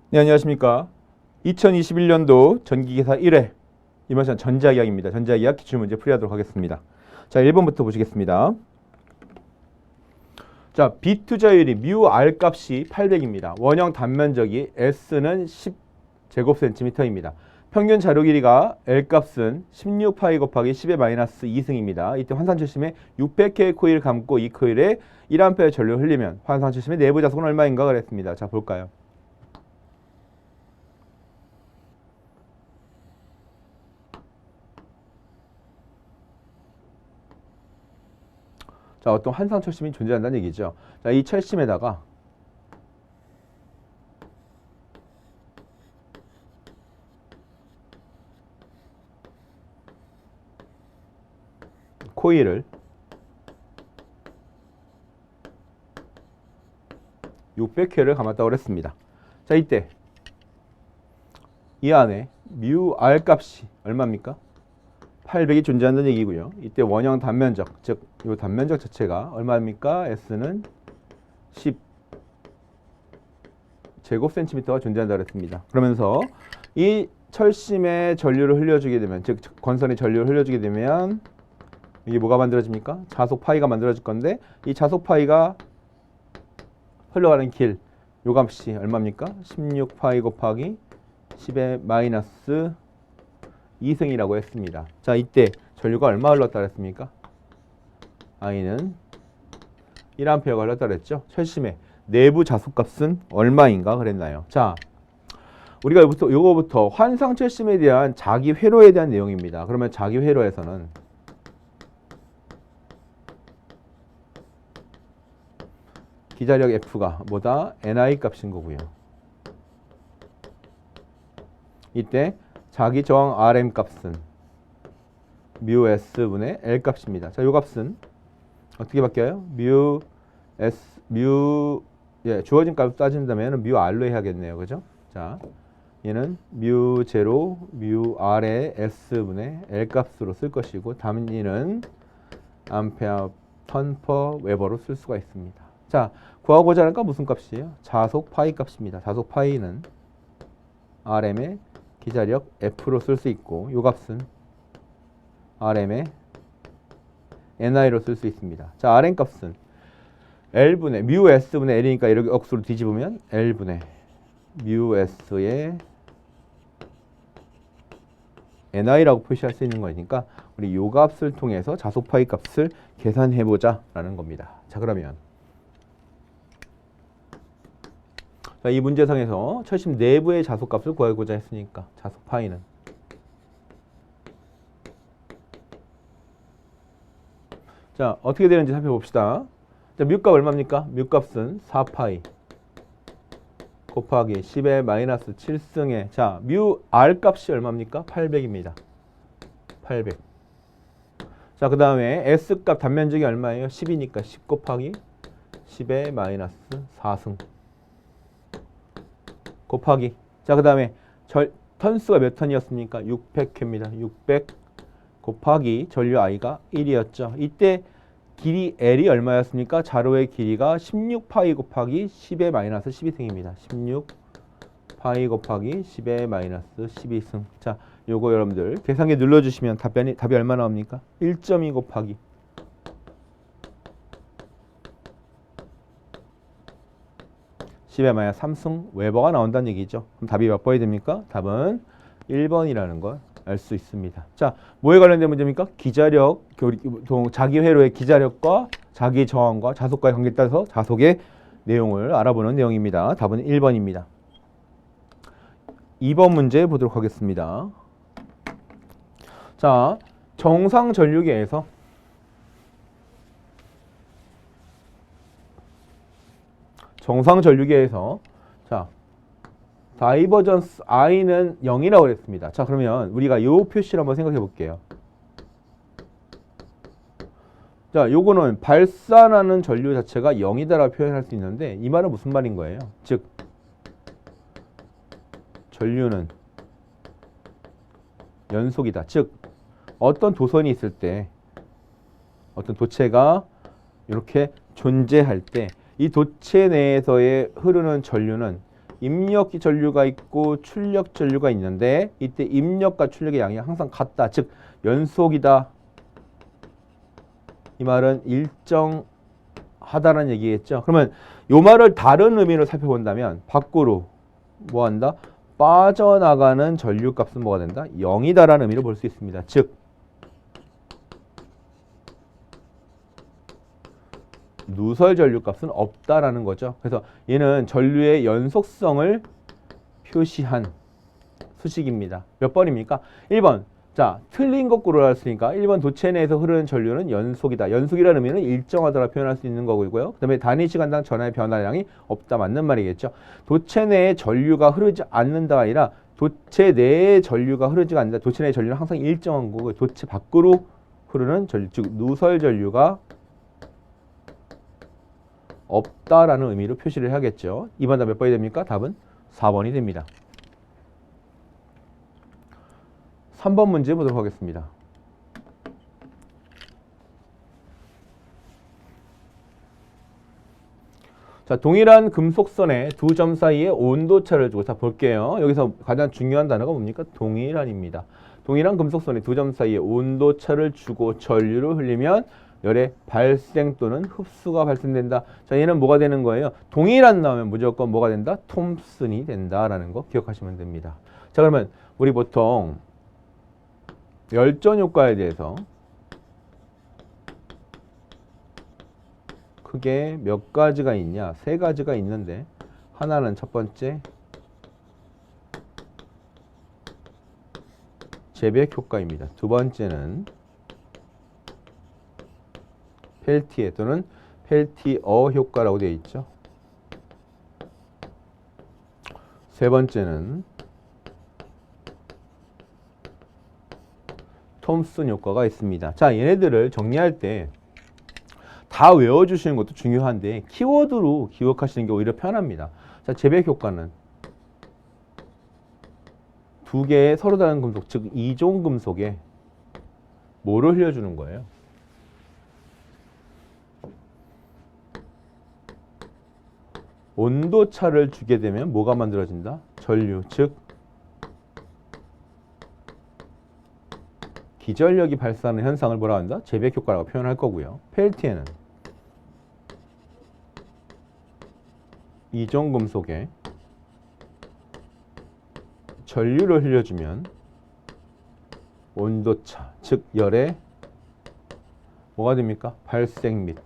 네, 안녕하십니까. 2021년도 전기기사 1회 이번 시간 전자기하입니다. 전자기하 기출문제 풀이하도록 하겠습니다. 자, 1번부터 보시겠습니다. 자, 비투자율이 뮤 R 값이 800입니다. 원형 단면적이 S는 10제곱센티미터입니다. 평균 자료 길이가 L 값은 16파이 곱하기 10의 마이너스 2승입니다. 이때 환산철심에 600개의 코일을 감고 이 코일에 1A 전류를 흘리면 환산철심의 내부 자속은 얼마인가 그랬습니다. 자, 볼까요? 자, 어떤 환상철심이 존재한다는 얘기죠. 자, 이 철심에다가 코일을 600회를 감았다고 그랬습니다. 자, 이때 이 안에 뮤 R 값이 얼마입니까? 800이 존재한다는 얘기고요. 이때 원형 단면적, 즉 이 단면적 자체가 얼마입니까? S는 10제곱센티미터가 존재한다고 했습니다. 그러면서 이 철심에 전류를 흘려주게 되면, 즉 권선에 전류를 흘려주게 되면 이게 뭐가 만들어집니까? 자속 파이가 만들어질 건데 이 자속 파이가 흘러가는 길, 요 값이 얼마입니까? 16파이 곱하기 10의 마이너스 2승이라고 했습니다. 자, 이때 전류가 얼마 흘렀다 그랬습니까? I는 1A가 흘렀다 그랬죠? 철심의 내부 자속값은 얼마인가 그랬나요? 자, 우리가 요거부터 환상철심에 대한 자기 회로에 대한 내용입니다. 그러면 자기 회로에서는 기자력 F가 뭐다? NI 값인 거고요. 이때 자기 저항 RM 값은 뮤 S분의 L 값입니다. 자, 요 값은 어떻게 바뀌어요? 주어진 값 따진다면 뮤 R로 해야겠네요. 그죠? 자, 얘는 뮤 제로, 뮤 R의 S분의 L 값으로 쓸 것이고 단위는 암페어 턴퍼 웨버로 쓸 수가 있습니다. 자, 구하고자 하는 건 무슨 값이에요? 자속 파이 값입니다. 자속 파이는 RM의 기자력 F로 쓸 수 있고 요 값은 RM의 NI로 쓸 수 있습니다. 자, RM 값은 L분의 뮤 S분의 L이니까 이렇게 억수로 뒤집으면 L분의 뮤 S의 NI라고 표시할 수 있는 거니까 우리 요 값을 통해서 자속 파이 값을 계산해 보자 라는 겁니다. 자, 그러면 자, 이 문제상에서 철심 내부의 자속값을 구하고자 했으니까 자속 파이는 자, 어떻게 되는지 살펴봅시다. 자, 뮤값 얼마입니까? 뮤값은 4파이 곱하기 10의 마이너스 7승에 자, 뮤 R 값이 얼마입니까? 800입니다. 800. 자, 그 다음에 S 값 단면적이 얼마예요? 10이니까 10 곱하기 10의 마이너스 4승 곱하기 자, 그 다음에 턴수가 몇 턴이었습니까? 600회입니다. 600 곱하기 전류 I가 1이었죠. 이때 길이 L이 얼마였습니까? 자로의 길이가 16파이 곱하기 10의 마이너스 12승입니다. 16파이 곱하기 10의 마이너스 12승. 자, 요거 여러분들 계산기 눌러주시면 답이 얼마 나옵니까? 1.2 곱하기 10의 마이너스 3승 웨버가 나온다는 얘기죠. 그럼 답이 몇 번이 됩니까? 답은 1번이라는 걸 알 수 있습니다. 자, 뭐에 관련된 문제입니까? 기자력, 자기 회로의 기자력과 자기 저항과 자속과의 관계에 따라서 자속의 내용을 알아보는 내용입니다. 답은 1번입니다. 2번 문제 보도록 하겠습니다. 자, 정상 전류계에서 자, 다이버전스 I는 0이라고 그랬습니다. 자, 그러면 우리가 요 표시를 한번 생각해 볼게요. 자, 요거는 발산하는 전류 자체가 0이다라고 표현할 수 있는데 이 말은 무슨 말인 거예요? 즉, 전류는 연속이다. 즉, 어떤 도선이 있을 때 어떤 도체가 이렇게 존재할 때 이 도체 내에서의 흐르는 전류는 입력 전류가 있고 출력 전류가 있는데 이때 입력과 출력의 양이 항상 같다. 즉 연속이다. 이 말은 일정하다는 얘기겠죠. 그러면 이 말을 다른 의미로 살펴본다면 밖으로 뭐한다? 빠져나가는 전류값은 뭐가 된다? 0이다라는 의미로 볼 수 있습니다. 즉 누설 전류값은 없다라는 거죠. 그래서 얘는 전류의 연속성을 표시한 수식입니다. 몇 번입니까? 1번. 자, 틀린 것 고르랬으니까 1번 도체 내에서 흐르는 전류는 연속이다. 연속이라는 의미는 일정하다라 표현할 수 있는 거고요. 그 다음에 단위 시간당 전하의 변화량이 없다. 맞는 말이겠죠. 도체 내에 전류가 흐르지 않는다가 아니라 도체 내에 전류가 흐르지 않는다. 도체 내의 전류는 항상 일정한 거고 도체 밖으로 흐르는 전류, 즉 누설 전류가 없다라는 의미로 표시를 해야겠죠. 2번 답 몇 번이 됩니까? 답은 4번이 됩니다. 3번 문제 보도록 하겠습니다. 자, 동일한 금속선에 두 점 사이에 온도차를 주고 자 볼게요. 여기서 가장 중요한 단어가 뭡니까? 동일한입니다. 동일한 금속선에 두 점 사이에 온도차를 주고 전류를 흘리면 열의 발생 또는 흡수가 발생된다. 자, 얘는 뭐가 되는 거예요? 동일한 나오면 무조건 뭐가 된다? 톰슨이 된다라는 거 기억하시면 됩니다. 자, 그러면 우리 보통 열전 효과에 대해서 크게 몇 가지가 있냐? 세 가지가 있는데 하나는 첫 번째 재백 효과입니다. 두 번째는 펠티에 또는 펠티어 효과라고 되어 있죠. 세 번째는 톰슨 효과가 있습니다. 자, 얘네들을 정리할 때 다 외워주시는 것도 중요한데 키워드로 기억하시는 게 오히려 편합니다. 자, 재백 효과는 두 개의 서로 다른 금속, 즉 이종 금속에 뭐를 흘려주는 거예요? 온도차를 주게 되면 뭐가 만들어진다? 전류, 즉 기전력이 발생하는 현상을 뭐라 한다? 재백 효과라고 표현할 거고요. 펠티에는 이종 금속에 전류를 흘려주면 온도차, 즉 열의 뭐가 됩니까? 발생 및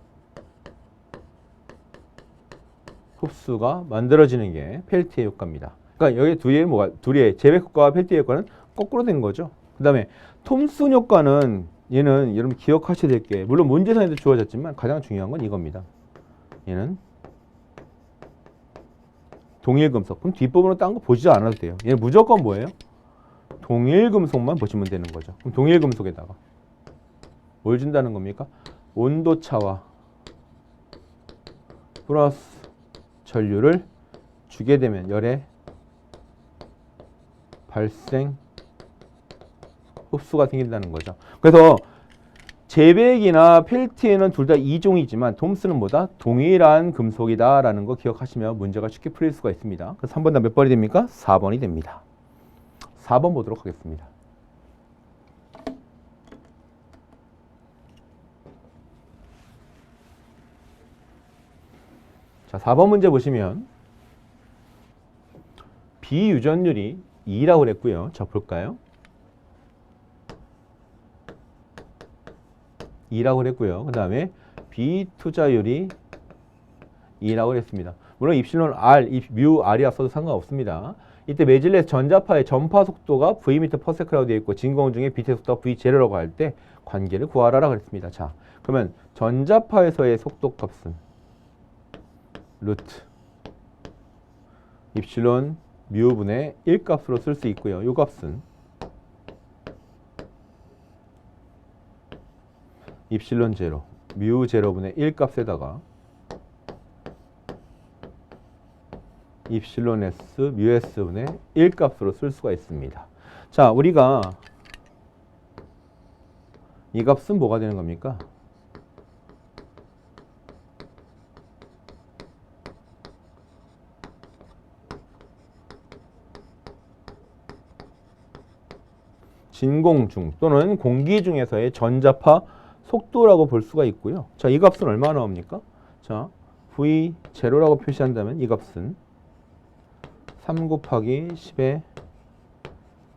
흡수가 만들어지는 게 펠티의 효과입니다. 그러니까 여기 둘의 재백 효과와 펠티의 효과는 거꾸로 된 거죠. 그 다음에 톰슨 효과는 얘는 여러분 기억하셔야 될 게 물론 문제선에도 주어졌지만 가장 중요한 건 이겁니다. 얘는 동일금속. 그럼 뒷부분은 딴 거 보지 않아도 돼요. 얘는 무조건 뭐예요? 동일금속만 보시면 되는 거죠. 그럼 동일금속에다가 뭘 준다는 겁니까? 온도차와 플러스 전류를 주게 되면 열의 발생, 흡수가 생긴다는 거죠. 그래서 재백이나 펠티에는 둘 다 이종이지만 톰슨은 뭐다? 동일한 금속이다라는 거 기억하시면 문제가 쉽게 풀릴 수가 있습니다. 그래서 3번 답 몇 번이 됩니까? 4번이 됩니다. 4번 보도록 하겠습니다. 자, 4번 문제 보시면 비유전율이 2라고 그랬고요. 자, 볼까요? 2라고 그랬고요. 그 다음에 비투자율이 2라고 그랬습니다. 물론 입실론 R, 뮤 R이 앞서도 상관없습니다. 이때 매질레스 전자파의 전파 속도가 v/s/라고 되어 있고 진공 중에 빛의 속도가 v0라고 할 때 관계를 구하라라 그랬습니다. 자, 그러면 전자파에서의 속도 값은 루트 입실론 뮤분의 1 값으로 쓸 수 있고요. 이 값은 입실론 제로, 뮤 제로분의 1 값에다가 입실론 S, 뮤 S분의 1 값으로 쓸 수가 있습니다. 자, 우리가 이 값은 뭐가 되는 겁니까? 진공 중 또는 공기 중에서의 전자파 속도라고 볼 수가 있고요. 자, 이 값은 얼마 나옵니까? 자, V0라고 표시한다면 이 값은 3 곱하기 10의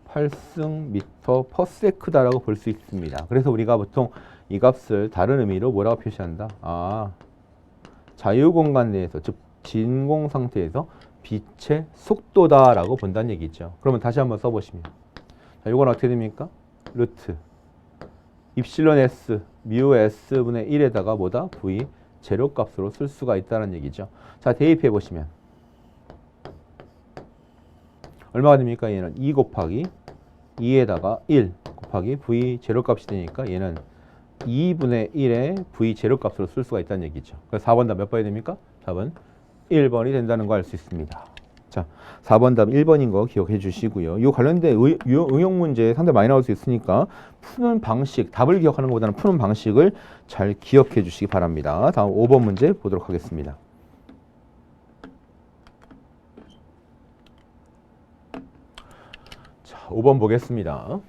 8승 미터 퍼 세크다라고 볼 수 있습니다. 그래서 우리가 보통 이 값을 다른 의미로 뭐라고 표시한다? 자유공간 내에서, 즉 진공 상태에서 빛의 속도다라고 본다는 얘기죠. 그러면 다시 한번 써보시면, 자, 이건 어떻게 됩니까? 루트 입실론 s 뮤 s분의 1에다가 뭐다? v 재료값으로 쓸 수가 있다는 얘기죠. 자, 대입해 보시면 얼마가 됩니까? 얘는 2 곱하기 2에다가 1 곱하기 v 재료값이 되니까 얘는 2분의 1의 v 재료값으로 쓸 수가 있다는 얘기죠. 그래서 4번 답 몇 번이 됩니까? 답은 1번이 된다는 거 알 수 있습니다. 자, 4번 답 1번인 거 기억해 주시고요. 이 관련된 응용 문제 상당히 많이 나올 수 있으니까 푸는 방식, 답을 기억하는 것보다는 푸는 방식을 잘 기억해 주시기 바랍니다. 다음 5번 문제 보도록 하겠습니다. 자, 5번 보겠습니다.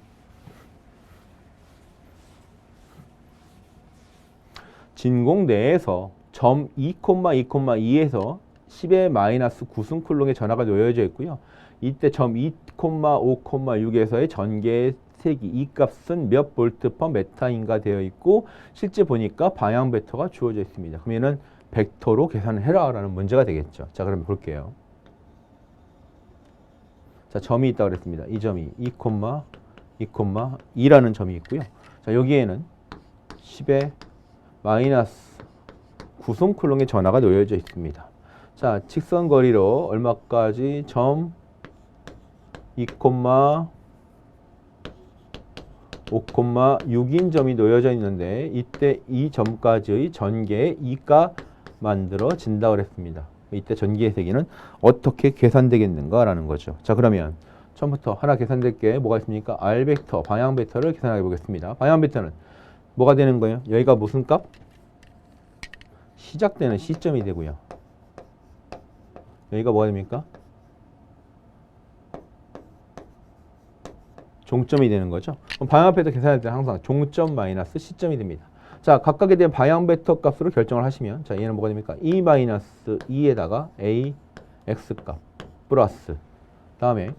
진공 내에서 점 2,2,2에서 10의 마이너스 9승 쿨롱의 전하가 놓여져 있고요. 이때 점 2,5,6에서의 전개의 세기 이 값은 몇 볼트 퍼 메타인가 되어 있고 실제 보니까 방향 벡터가 주어져 있습니다. 그럼 얘는 벡터로 계산을 해라 라는 문제가 되겠죠. 자, 그럼 볼게요. 자, 점이 있다고 그랬습니다. 이 점이 2,2,2라는 점이 있고요. 자, 여기에는 10의 마이너스 9승 쿨롱의 전하가 놓여져 있습니다. 자, 직선 거리로 얼마까지? 점 2,5,6인 점이 놓여져 있는데 이때 이 점까지의 전개의 이가 만들어진다고 그랬습니다. 이때 전개의 세기는 어떻게 계산되겠는가라는 거죠. 자, 그러면 처음부터 하나 계산될 게 뭐가 있습니까? R 벡터, 방향 벡터를 계산해 보겠습니다. 방향 벡터는 뭐가 되는 거예요? 여기가 무슨 값? 시작되는 시점이 되고요. 여기가 뭐가 됩니까? 종점이 되는 거죠. 그럼 방향 벡터 계산할 때 항상 종점 마이너스 시점이 됩니다. 자, 각각에 대한 방향 벡터 값으로 결정을 하시면, 자, 얘는 뭐가 됩니까? E 마이너스 2에다가 A x 값 플러스 다음에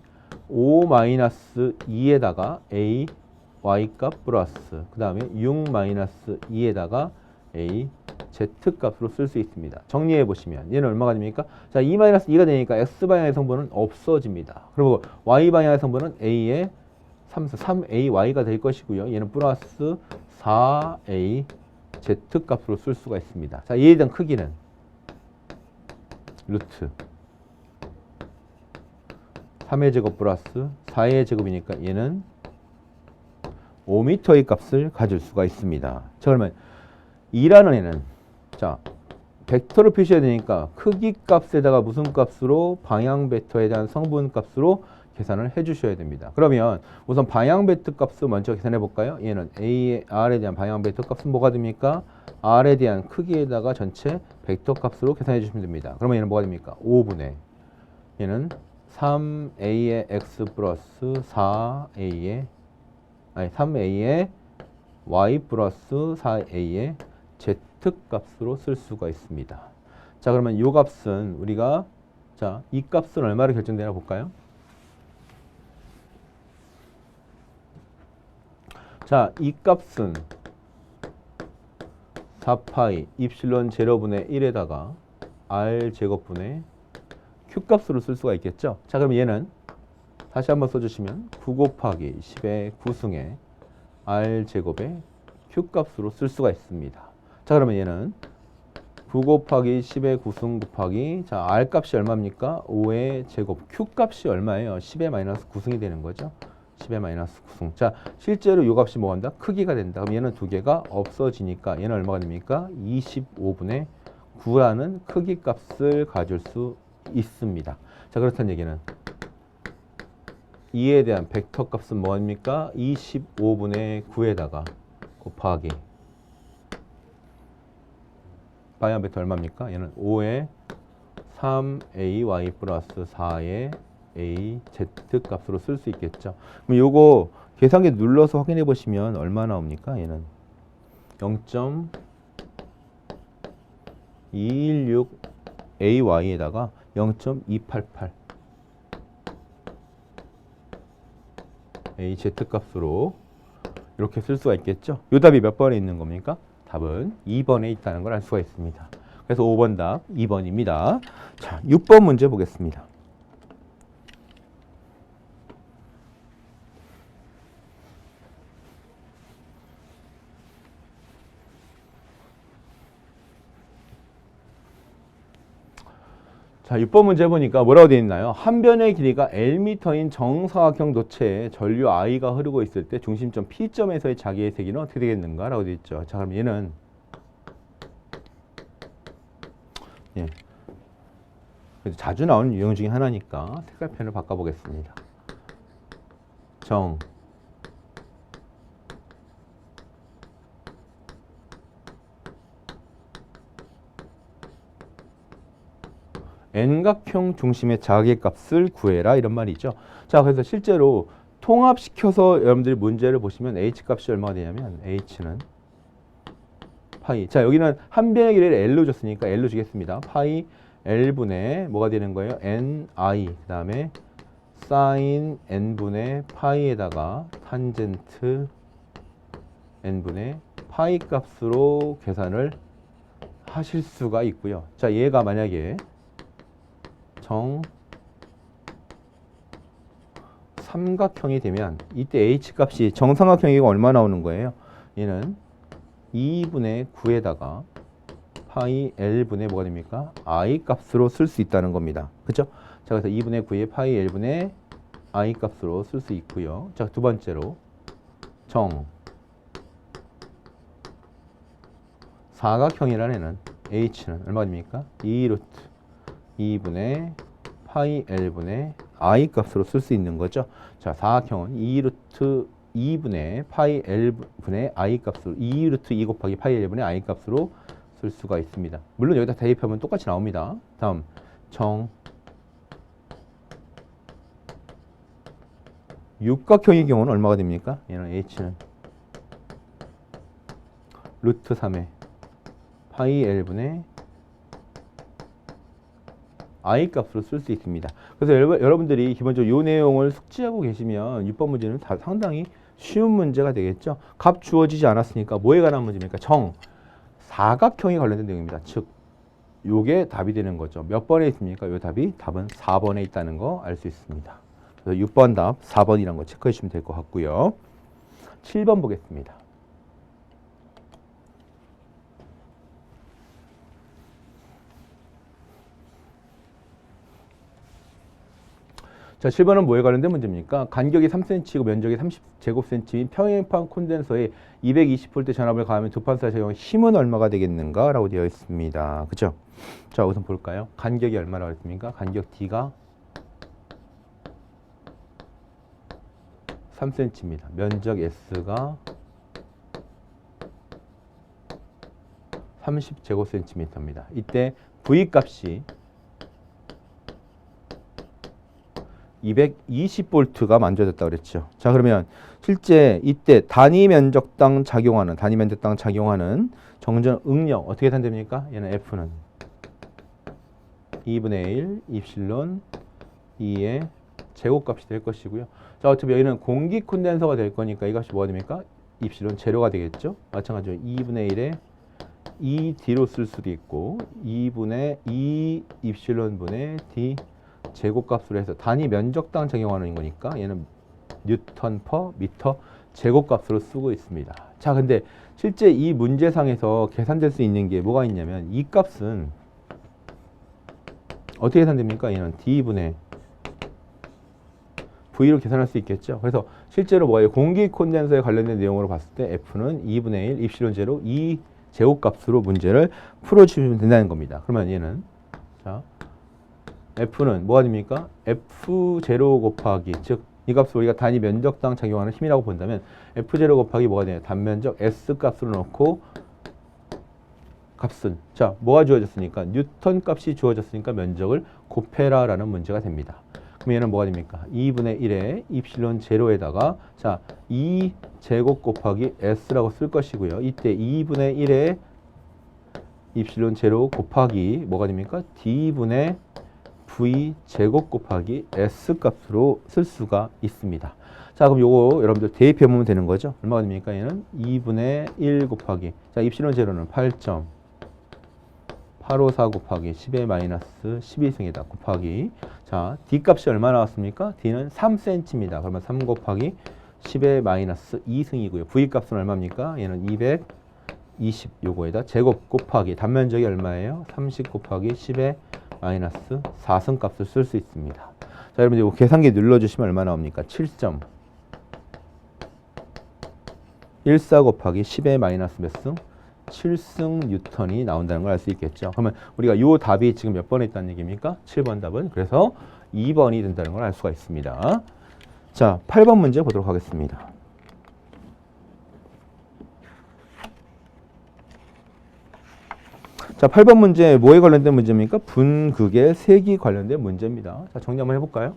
5 마이너스 2에다가 A y 값 플러스 그 다음에 6 마이너스 2에다가 A z 값으로 쓸 수 있습니다. 정리해 보시면 얘는 얼마가 됩니까? 자, 2 마이너스 2가 되니까 x 방향의 성분은 없어집니다. 그리고 y 방향의 성분은 a의 3ay가 될 것이고요. 얘는 플러스 4a z 값으로 쓸 수가 있습니다. 자, 얘에 대한 크기는 루트 3의 제곱 플러스 4의 제곱이니까 얘는 5m의 값을 가질 수가 있습니다. 자, 그러면 2라는 애는, 자, 벡터를 표시해야 되니까 크기 값에다가 무슨 값으로? 방향 벡터에 대한 성분 값으로 계산을 해 주셔야 됩니다. 그러면 우선 방향 벡터 값을 먼저 계산해 볼까요? 얘는 R에 대한 방향 벡터 값은 뭐가 됩니까? R에 대한 크기에다가 전체 벡터 값으로 계산해 주시면 됩니다. 그러면 얘는 뭐가 됩니까? 5분의 얘는 3A의 X 플러스 3A의 Y 플러스 4A의 Z 값으로 쓸 수가 있습니다. 자, 그러면 이 값은 우리가, 자, 이 값은 얼마로 결정되나 볼까요? 자, 이 값은 4파이 입실론 제로분의 1에다가 R 제곱분의 Q 값으로 쓸 수가 있겠죠. 자, 그럼 얘는 다시 한번 써주시면 9 곱하기 10의 9승의 R 제곱의 Q 값으로 쓸 수가 있습니다. 자, 그러면 얘는 9 곱하기 10의 9승 곱하기, 자, R 값이 얼마입니까? 5의 제곱, Q 값이 얼마예요? 10의 마이너스 9승이 되는 거죠. 10의 마이너스 9승. 자, 실제로 이 값이 뭐 한다? 크기가 된다. 그럼 얘는 두 개가 없어지니까 얘는 얼마가 됩니까? 25분의 9라는 크기 값을 가질 수 있습니다. 자, 그렇다는 얘기는 2에 대한 벡터 값은 뭐입니까? 25분의 9에다가 곱하기 방향 벡터 얼마입니까? 얘는 5의 3ay 플러스 4의 A Z 값으로 쓸 수 있겠죠. 그럼 요거 계산기 눌러서 확인해 보시면 얼마 나옵니까? 얘는 0.216 AY에다가 0.288 AZ 값으로 이렇게 쓸 수가 있겠죠. 요 답이 몇 번에 있는 겁니까? 답은 2번에 있다는 걸 알 수가 있습니다. 그래서 5번 답 2번입니다. 자, 6번 문제 보겠습니다. 자, 6번 문제 보니까 뭐라고 되어 있나요? 한 변의 길이가 Lm인 정사각형 도체에 전류 I가 흐르고 있을 때 중심점 P점에서의 자기의 세기는 어떻게 되겠는가? 라고 되어 있죠. 자, 그럼 얘는 그래서 자주 나오는 유형 중에 하나니까 색깔펜을 바꿔보겠습니다. 정 N각형 중심의 자기값을 구해라 이런 말이죠. 자, 그래서 실제로 통합시켜서 여러분들이 문제를 보시면 H값이 얼마가 되냐면 H는 파이. 자, 여기는 한 변의 길이를 L로 줬으니까 L로 주겠습니다. 파이 L분의 뭐가 되는 거예요? NI 그 다음에 사인 N분의 파이에다가 탄젠트 N분의 파이 값으로 계산을 하실 수가 있고요. 자, 얘가 만약에 정 삼각형이 되면 이때 H값이 정삼각형이고 얼마 나오는 거예요? 얘는 2분의 9에다가 파이 L분의 뭐가 됩니까? I 값으로 쓸 수 있다는 겁니다. 그렇죠? 자, 그래서 2분의 9에 파이 L분의 I 값으로 쓸 수 있고요. 자, 두 번째로 정 사각형이라는 애는 H는 얼마 됩니까? 2루트 2분의 파이 L분의 I 값으로 쓸 수 있는 거죠. 자, 사각형은 2루트 2분의 파이 L분의 I 값으로 2루트 2 곱하기 파이 L분의 I 값으로 쓸 수가 있습니다. 물론 여기다 대입하면 똑같이 나옵니다. 다음 정 육각형의 경우는 얼마가 됩니까? 얘는 H는 루트 3의 파이 L분의 I 값으로 쓸 수 있습니다. 그래서 여러분들이 기본적으로 이 내용을 숙지하고 계시면 6번 문제는 상당히 쉬운 문제가 되겠죠. 값 주어지지 않았으니까 뭐에 관한 문제입니까? 정 사각형에 관련된 내용입니다. 즉 요게 답이 되는 거죠. 몇 번에 있습니까? 요 답이 답은 4번에 있다는 거 알 수 있습니다. 그래서 6번 답 4번이라는 거 체크해 주시면 될 것 같고요. 7번 보겠습니다. 자, 7번은 뭐에 관련된 문제입니까? 간격이 3cm이고 면적이 30제곱cm인 평행판 콘덴서에 220V 전압을 가하면 두 판 사이의 경우 힘은 얼마가 되겠는가? 라고 되어 있습니다. 그죠? 자, 우선 볼까요? 간격이 얼마라고 했습니까? 간격 D가 3cm입니다. 면적 S가 30제곱cm입니다. 이때 V 값이 220V가 만들어졌다고 그랬죠. 자, 그러면 실제 이때 단위 면적당 작용하는 정전 응력 어떻게 산답니까? 얘는 F는 2분의 1 입실론 2의 제곱값이 될 것이고요. 자, 어차피 여기는 공기 콘덴서가 될 거니까 이 값이 뭐가 됩니까? 입실론 제로가 되겠죠. 마찬가지로 2분의 1에 2D로 쓸 수도 있고 2분의 2 입실론 분의 D 제곱값으로 해서 단위 면적당 적용하는 거니까 얘는 뉴턴 퍼 미터 제곱값으로 쓰고 있습니다. 자, 근데 실제 이 문제상에서 계산될 수 있는 게 뭐가 있냐면 이 값은 어떻게 계산됩니까? 얘는 D분의 V로 계산할 수 있겠죠. 그래서 실제로 뭐예요? 공기 콘덴서에 관련된 내용으로 봤을 때 F는 2분의 1 입실론 제로 2 제곱값으로 문제를 풀어주시면 된다는 겁니다. 그러면 얘는 자 F는 뭐가 됩니까? F0 곱하기 즉 이 값을 우리가 단위 면적당 작용하는 힘이라고 본다면 F0 곱하기 뭐가 되냐? 단면적 S 값으로 넣고 값은 뭐가 주어졌으니까 뉴턴 값이 주어졌으니까 면적을 곱해라 라는 문제가 됩니다. 그럼 얘는 뭐가 됩니까? 2분의 1에 입실론 제로에다가 자 2제곱 곱하기 s라고 쓸 것이고요. 이때 2분의 1에 입실론 제로 곱하기 뭐가 됩니까? d분의 v 제곱 곱하기 s 값으로 쓸 수가 있습니다. 자 그럼 요거 여러분들 대입해 보면 되는 거죠. 얼마가 됩니까? 얘는 2분의 1 곱하기 자 입실론 제로는 8.854 곱하기 10의 마이너스 12승이다 곱하기 자 d 값이 얼마 나왔습니까? d는 3cm입니다. 그러면 3 곱하기 10의 마이너스 2승이고요. v 값은 얼마입니까? 얘는 220 요거에다 제곱 곱하기 단면적이 얼마예요? 30 곱하기 10의 마이너스 4승 값을 쓸 수 있습니다. 자 여러분 이거 계산기 눌러주시면 얼마 나옵니까? 7.14 곱하기 10의 마이너스 몇 승? 7승 뉴턴이 나온다는 걸 알 수 있겠죠. 그러면 우리가 이 답이 지금 몇 번에 있다는 얘기입니까? 7번 답은. 그래서 2번이 된다는 걸 알 수가 있습니다. 자, 8번 문제 보도록 하겠습니다. 자, 8번 문제 뭐에 관련된 문제입니까? 분극의 색이 관련된 문제입니다. 자, 정리 한번 해볼까요?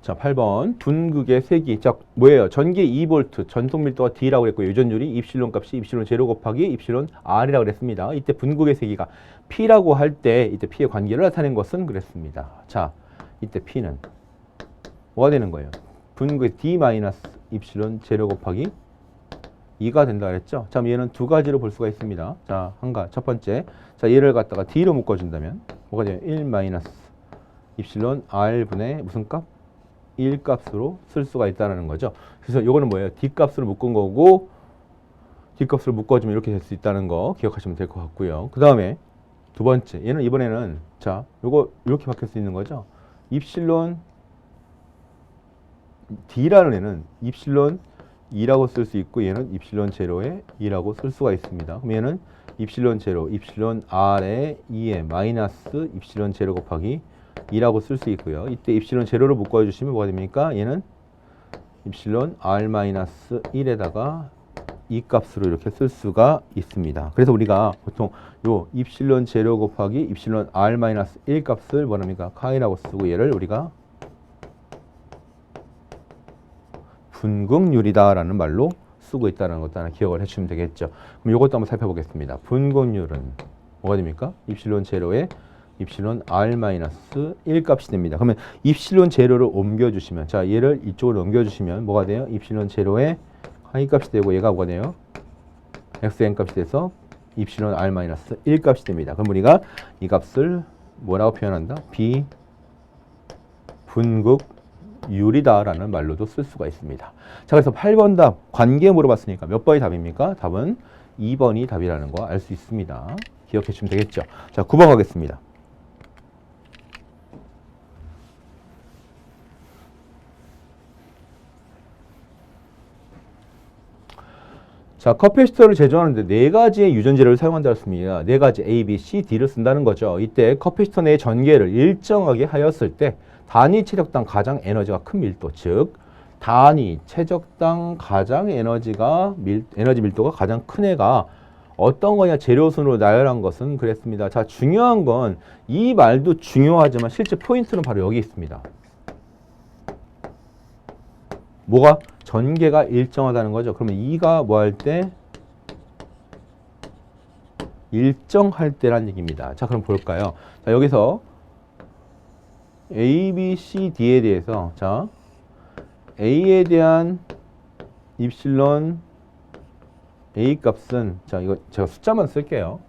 자, 8번 분극의 색이 자 뭐예요? 전기 2V 전속 밀도가 D라고 했고 유전율이 입실론 값이 입실론 제로 곱하기 입실론 R이라고 그랬습니다. 이때 분극의 세기가 P라고 할 때 이때 P의 관계를 나타낸 것은 그랬습니다. 자, 이때 P는 뭐가 되는 거예요? 분극의 D 마이너스 입실론 제로 곱하기 2가 된다 그랬죠? 자, 얘는 두 가지로 볼 수가 있습니다. 자, 첫 번째 자 얘를 갖다가 D로 묶어준다면 뭐가 돼요? 1 마이너스 입실론 R분의 무슨 값? 1 값으로 쓸 수가 있다는 거죠. 그래서 이거는 뭐예요? D 값으로 묶은 거고 D 값으로 묶어주면 이렇게 될 수 있다는 거 기억하시면 될 것 같고요. 그 다음에 두 번째 얘는 이번에는 자 요거 이렇게 바뀔 수 있는 거죠. 입실론 D라는 애는 입실론 2라고 쓸 수 있고 얘는 입실론 제로에 2라고 쓸 수가 있습니다. 그럼 얘는 입실론 제로 입실론 R에 2에 마이너스 입실론 제로 곱하기 2라고 쓸 수 있고요. 이때 입실론 제로로 묶어주시면 뭐가 됩니까? 얘는 입실론 R-1에다가 이 값으로 이렇게 쓸 수가 있습니다. 그래서 우리가 보통 요 입실론 제로 곱하기 입실론 R-1 값을 뭐랍니까? 카이라고 쓰고 얘를 우리가 분극률이다 라는 말로 쓰고 있다는 것도 하나 기억을 해주시면 되겠죠. 그럼 이것도 한번 살펴보겠습니다. 분극률은 뭐가 됩니까? 입실론 제로에 입실론 R-1 값이 됩니다. 그러면 입실론 제로를 옮겨주시면 자 얘를 이쪽으로 옮겨주시면 뭐가 돼요? 입실론 제로에 하이 값이 되고 얘가 뭐가 돼요? xn 값이 돼서 입실론 R-1 값이 됩니다. 그럼 우리가 이 값을 뭐라고 표현한다? 비분극율이다 라는 말로도 쓸 수가 있습니다. 자 그래서 8번 답 관계 물어봤으니까 몇 번이 답입니까? 답은 2번이 답이라는 거 알 수 있습니다. 기억해 주시면 되겠죠. 자 9번 가겠습니다. 자, 커피시터를 제조하는데 네 가지의 유전재료를 사용한다 했습니다. 네 가지 A, B, C, D를 쓴다는 거죠. 이때 커피시터 내의 전개를 일정하게 하였을 때 단위 체적당 가장 에너지가 큰 밀도, 즉 단위 체적당 가장 에너지 밀도가 가장 큰 애가 어떤 거냐 재료순으로 나열한 것은 그랬습니다. 자, 중요한 건 이 말도 중요하지만 실제 포인트는 바로 여기 있습니다. 뭐가? 전개가 일정하다는 거죠. 그러면 2가 뭐 할 때? 일정할 때란 얘기입니다. 자, 그럼 볼까요? 자, 여기서 A, B, C, D에 대해서 자, A에 대한 입실론 A 값은 자, 이거 제가 숫자만 쓸게요.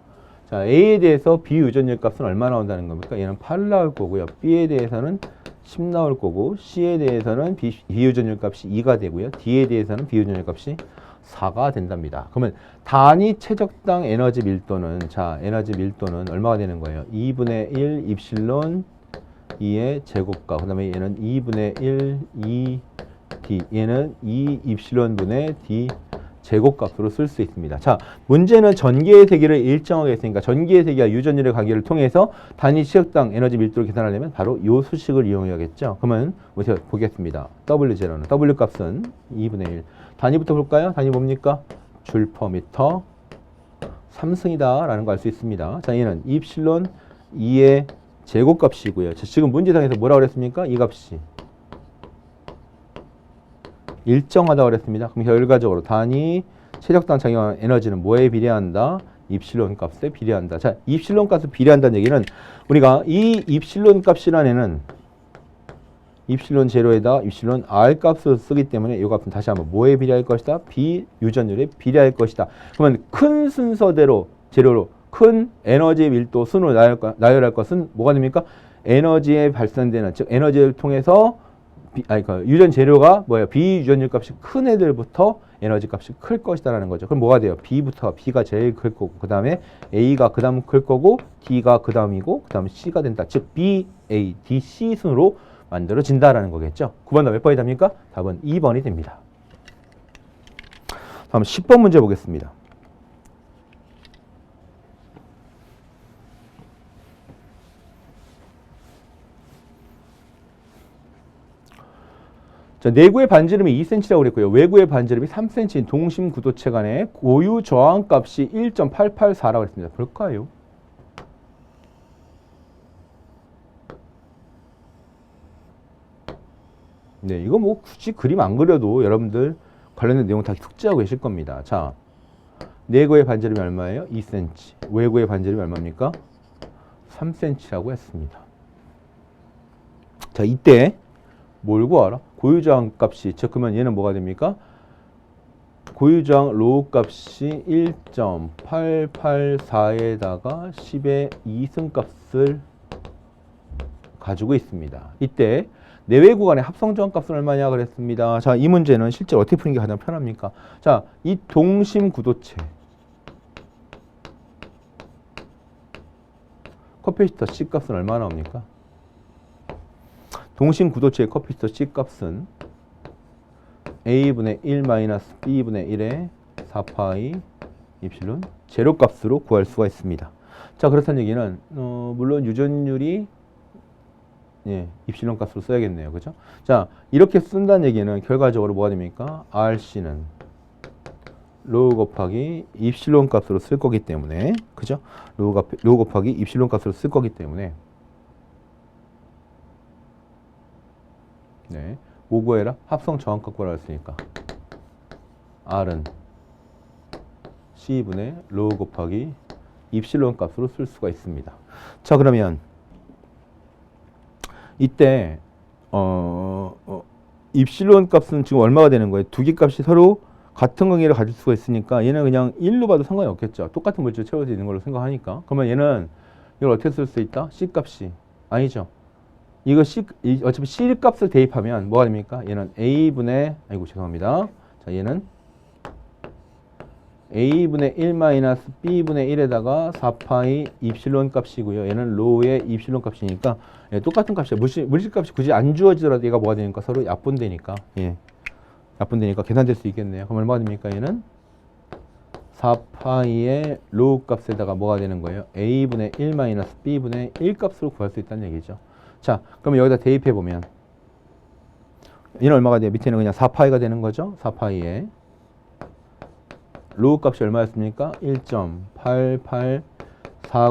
자, A에 대해서 B 유전율 값은 얼마 나온다는 겁니까? 얘는 8 나올 거고요. B에 대해서는 10 나올 거고 C에 대해서는 비유전율 값이 2가 되고요. D에 대해서는 비유전율 값이 4가 된답니다. 그러면 단위 최적당 에너지 밀도는 자 에너지 밀도는 얼마가 되는 거예요? 2분의 1 입실론 2의 제곱과 그 다음에 얘는 2분의 1 2D 얘는 2 입실론 분의 D 제곱값으로 쓸 수 있습니다. 자, 문제는 전기의 세기를 일정하게 했으니까 전기의 세기와 유전율의 관계를 통해서 단위 시역당 에너지 밀도를 계산하려면 바로 이 수식을 이용해야겠죠. 그러면 우선 보겠습니다. W0는 W 값은 2분의 1. 단위부터 볼까요? 단위 뭡니까? 줄 퍼 미터 3승이다 라는 걸 알 수 있습니다. 자, 얘는 입실론 2의 제곱값이고요. 자, 지금 문제상에서 뭐라고 그랬습니까? 이 값이 일정하다고 그랬습니다. 그럼 결과적으로 단위 최적당 작용하는 에너지는 뭐에 비례한다? 입실론 값에 비례한다. 자, 입실론 값에 비례한다는 얘기는 우리가 이 입실론 값이라는 애는 입실론 제로에다 입실론 R 값을 쓰기 때문에 이 값은 다시 한번 뭐에 비례할 것이다? 비유전율에 비례할 것이다. 그러면 큰 순서대로 재료로 큰 에너지 밀도 순으로 나열할 것은 뭐가 됩니까? 에너지에 발생되는, 즉 에너지를 통해서 유전 재료가 뭐예요? 비유전율 값이 큰 애들부터 에너지 값이 클 것이다라는 거죠. 그럼 뭐가 돼요? B부터 B가 제일 클 거고, 그 다음에 A가 그 다음 클 거고, D가 그 다음이고, 그 다음에 C가 된다. 즉 B, A, D, C 순으로 만들어진다라는 거겠죠. 9번 답 몇 번이 답니까? 답은 2번이 됩니다. 다음 10번 문제 보겠습니다. 자, 내구의 반지름이 2cm라고 그랬고요. 외구의 반지름이 3cm인 동심 구도체 간의 고유 저항값이 1.884라고 했습니다. 볼까요? 네, 이거 뭐 굳이 그림 안 그려도 여러분들 관련된 내용 다 숙지하고 계실 겁니다. 자, 내구의 반지름이 얼마예요? 2cm. 외구의 반지름이 얼마입니까? 3cm라고 했습니다. 자, 이때 뭘 구하라? 고유저항 값이, 즉 그러면 얘는 뭐가 됩니까? 고유저항 로우 값이 1.884에다가 10의 2승 값을 가지고 있습니다. 이때 내외 구간의 합성 저항 값은 얼마냐 그랬습니다. 자, 이 문제는 실제 어떻게 푸는 게 가장 편합니까? 자, 이 동심 구도체 커피시터 C 값은 얼마 나옵니까? 동심 구도체의 커피시터 C 값은 A분의 1 마이너스 B분의 1의 4파이 입실론 제로 값으로 구할 수가 있습니다. 자, 그렇다는 얘기는 물론 유전율이 입실론 값으로 써야겠네요. 그죠? 자, 이렇게 쓴다는 얘기는 결과적으로 뭐가 됩니까? RC는 로우 곱하기 입실론 값으로 쓸 거기 때문에, 그죠? 로우 곱하기 입실론 값으로 쓸 거기 때문에, 네, 뭐 구해라? 합성 저항값 구하라 했으니까 R은 C분의 로우 곱하기 입실론 값으로 쓸 수가 있습니다. 자, 그러면 이때 입실론 값은 지금 얼마가 되는 거예요? 두 개 값이 서로 같은 관계를 가질 수가 있으니까 얘는 그냥 1로 봐도 상관이 없겠죠. 똑같은 물질 채워져 있는 걸로 생각하니까. 그러면 얘는 이걸 어떻게 쓸 수 있다? C 값이 아니죠. 이거 어차피 C 값을 대입하면 뭐가 됩니까? 얘는 A분의, 죄송합니다. 자, 얘는 A분의 1 마이너스 B분의 1에다가 4파이 입실론 값이고요. 얘는 로우의 입실론 값이니까 똑같은 값이야. 물질 값이 굳이 안 주어지더라도 얘가 뭐가 되니까 서로 약분되니까. 약분되니까 계산될 수 있겠네요. 그럼 얼마가 됩니까? 얘는 4파이의 로우 값에다가 뭐가 되는 거예요? A분의 1 마이너스 B분의 1 값으로 구할 수 있다는 얘기죠. 자, 그러면 여기다 대입해 보면 얘는 얼마가 돼요? 밑에는 그냥 4파이가 되는 거죠. 4파이에 로우 값이 얼마였습니까? 1.884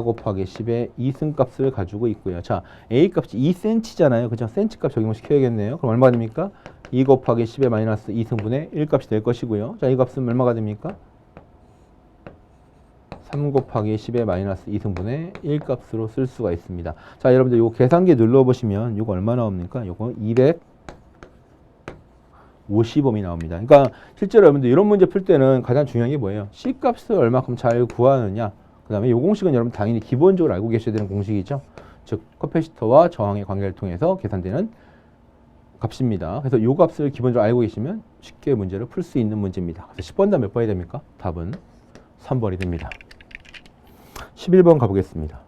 곱하기 10의 2승 값을 가지고 있고요. 자, A 값이 2cm잖아요. 그죠? cm 값 적용시켜야겠네요. 그럼 얼마 됩니까? 2 곱하기 10의 마이너스 2승분의 1 값이 될 것이고요. 자, 이 값은 얼마가 됩니까? 3 곱하기 10의 마이너스 2승분의 1 값으로 쓸 수가 있습니다. 자, 여러분들 이거 계산기 눌러보시면 이거 얼마 나옵니까? 이거 250옴이 나옵니다. 그러니까 실제로 여러분들 이런 문제 풀 때는 가장 중요한 게 뭐예요? C 값을 얼마큼 잘 구하느냐. 그 다음에 이 공식은 여러분 당연히 기본적으로 알고 계셔야 되는 공식이죠. 즉 커패시터와 저항의 관계를 통해서 계산되는 값입니다. 그래서 이 값을 기본적으로 알고 계시면 쉽게 문제를 풀 수 있는 문제입니다. 그래서 10번 답 몇 번이 됩니까? 답은 3번이 됩니다. 11번 가보겠습니다.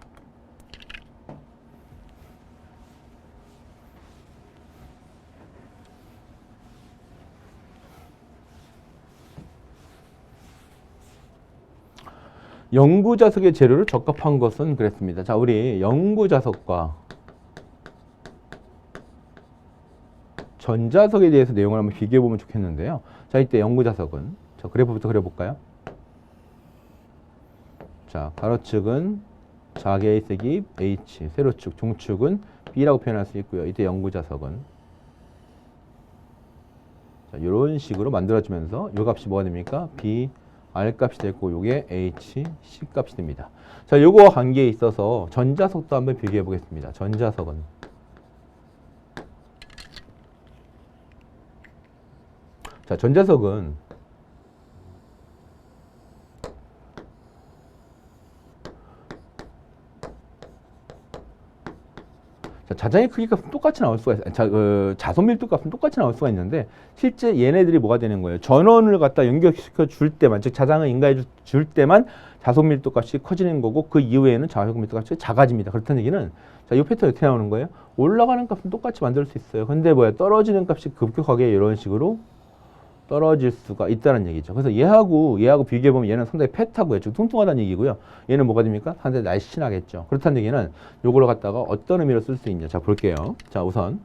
영구자석의 재료를 적합한 것은 그랬습니다. 자, 우리 영구자석과 전자석에 대해서 내용을 한번 비교해 보면 좋겠는데요. 자, 이때 영구자석은 자, 그래프부터 그려볼까요? 자, 가로축은 자개의 세기 H, 세로축, 중축은 B라고 표현할 수 있고요. 이때 영구자석은 자, 이런 식으로 만들어주면서 요 값이 뭐가 됩니까? B, R 값이 됐고 요게 H, C 값이 됩니다. 자, 요거 관계에 있어서 전자석도 한번 비교해 보겠습니다. 전자석은 자, 전자석은 자, 자장의 크기 값은 똑같이 나올 수가 있어요. 자손 밀도 값은 똑같이 나올 수가 있는데 실제 얘네들이 뭐가 되는 거예요? 전원을 갖다 연결시켜 줄 때만, 즉 자장을 인가해 줄 때만 자손 밀도 값이 커지는 거고 그 이후에는 자손 밀도 값이 작아집니다. 그렇다는 얘기는 자, 이 패턴이 어떻게 나오는 거예요? 올라가는 값은 똑같이 만들 수 있어요. 근데 뭐야? 떨어지는 값이 급격하게 이런 식으로 떨어질 수가 있다는 얘기죠. 그래서 얘하고 비교해보면 얘는 상당히 팼하고요. 즉 뚱뚱하다는 얘기고요. 얘는 뭐가 됩니까? 상당히 날씬하겠죠. 그렇다는 얘기는 요거를 갖다가 어떤 의미로 쓸 수 있냐. 자, 볼게요. 자, 우선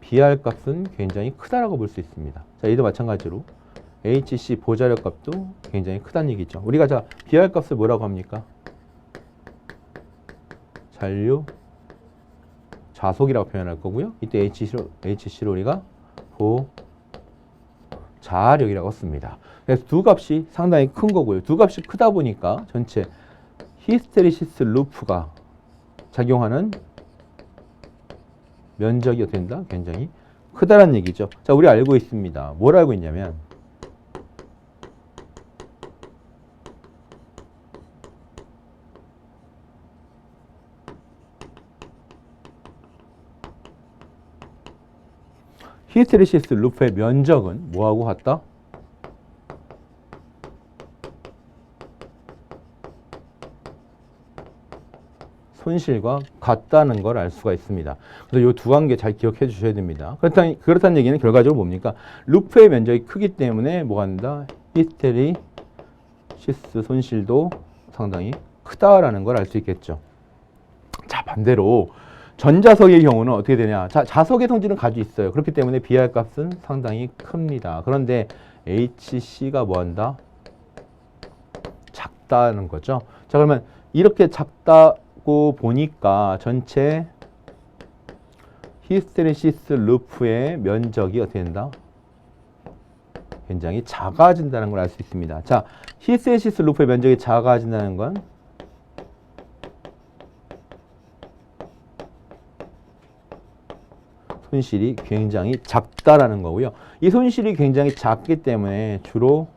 BR 값은 굉장히 크다라고 볼 수 있습니다. 자, 얘도 마찬가지로 HC 보자력 값도 굉장히 크다는 얘기죠. 우리가 자, BR 값을 뭐라고 합니까? 잔류 자속이라고 표현할 거고요. 이때 HC로 우리가 자력이라고 씁니다. 그래서 두 값이 상당히 큰 거고요. 두 값이 크다 보니까 전체 히스테리시스 루프가 작용하는 면적이 어떻게 된다? 굉장히 크다라는 얘기죠. 자, 우리 알고 있습니다. 뭘 알고 있냐면 히스테리시스 루프의 면적은 뭐하고 같다? 손실과 같다는 걸 알 수가 있습니다. 그래서 이 두 관계 잘 기억해 주셔야 됩니다. 그렇다는 얘기는 결과적으로 뭡니까? 루프의 면적이 크기 때문에 뭐가 된다? 히스테리시스 손실도 상당히 크다라는 걸 알 수 있겠죠. 자, 반대로 전자석의 경우는 어떻게 되냐? 자, 자석의 성질은 가지고 있어요. 그렇기 때문에 BR 값은 상당히 큽니다. 그런데 HC가 뭐한다? 작다는 거죠. 자, 그러면 이렇게 작다고 보니까 전체 히스테리시스 루프의 면적이 어떻게 된다? 굉장히 작아진다는 걸 알 수 있습니다. 자, 히스테리시스 루프의 면적이 작아진다는 건 손실이 굉장히 작다라는 거고요. 이 손실이 굉장히 작기 때문에 주로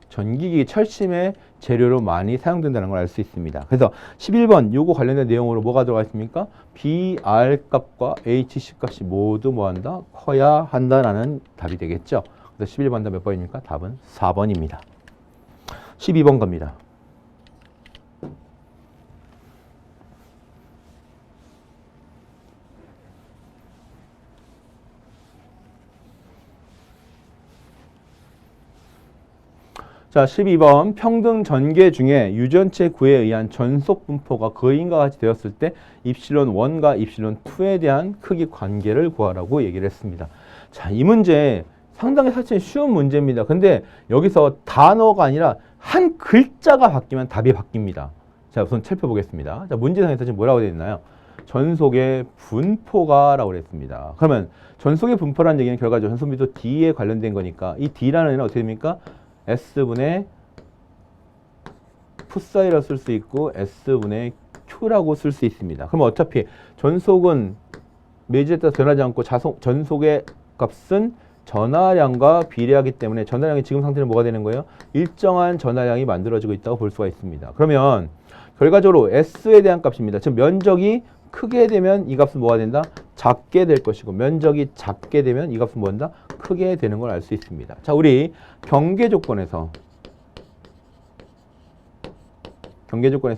전기기 철심의 재료로 많이 사용된다는 걸 알 수 있습니다. 그래서 11번 요거 관련된 내용으로 뭐가 들어가 있습니까? BR 값과 HC 값이 모두 뭐한다? 커야 한다라는 답이 되겠죠. 그래서 11번 답 몇 번입니까? 답은 4번입니다. 12번 갑니다. 자, 12번 평등 전개 중에 유전체 구에 의한 전속 분포가 거인과 같이 되었을 때 입실론 1과 입실론 2에 대한 크기 관계를 구하라고 얘기를 했습니다. 자, 이 문제 상당히 사실 쉬운 문제입니다. 근데 여기서 단어가 아니라 한 글자가 바뀌면 답이 바뀝니다. 자, 우선 살펴보겠습니다. 자, 문제상에서 지금 뭐라고 되어 있나요? 전속의 분포가 라고 그랬습니다. 그러면 전속의 분포라는 얘기는 결과적으로 전속비도 D에 관련된 거니까 이 D라는 애는 어떻게 됩니까? S분의 푸사이라고 쓸 수 있고 S분의 Q라고 쓸 수 있습니다. 그럼 어차피 전속은 매질에 따라 변하지 않고 전속의 값은 전하량과 비례하기 때문에 전하량이 지금 상태는 뭐가 되는 거예요? 일정한 전하량이 만들어지고 있다고 볼 수가 있습니다. 그러면 결과적으로 S에 대한 값입니다. 즉 면적이 크게 되면 이 값은 뭐가 된다? 작게 될 것이고 면적이 작게 되면 이 값은 뭐한다? 크게 되는 걸 알 수 있습니다. 자, 우리 경계 조건에서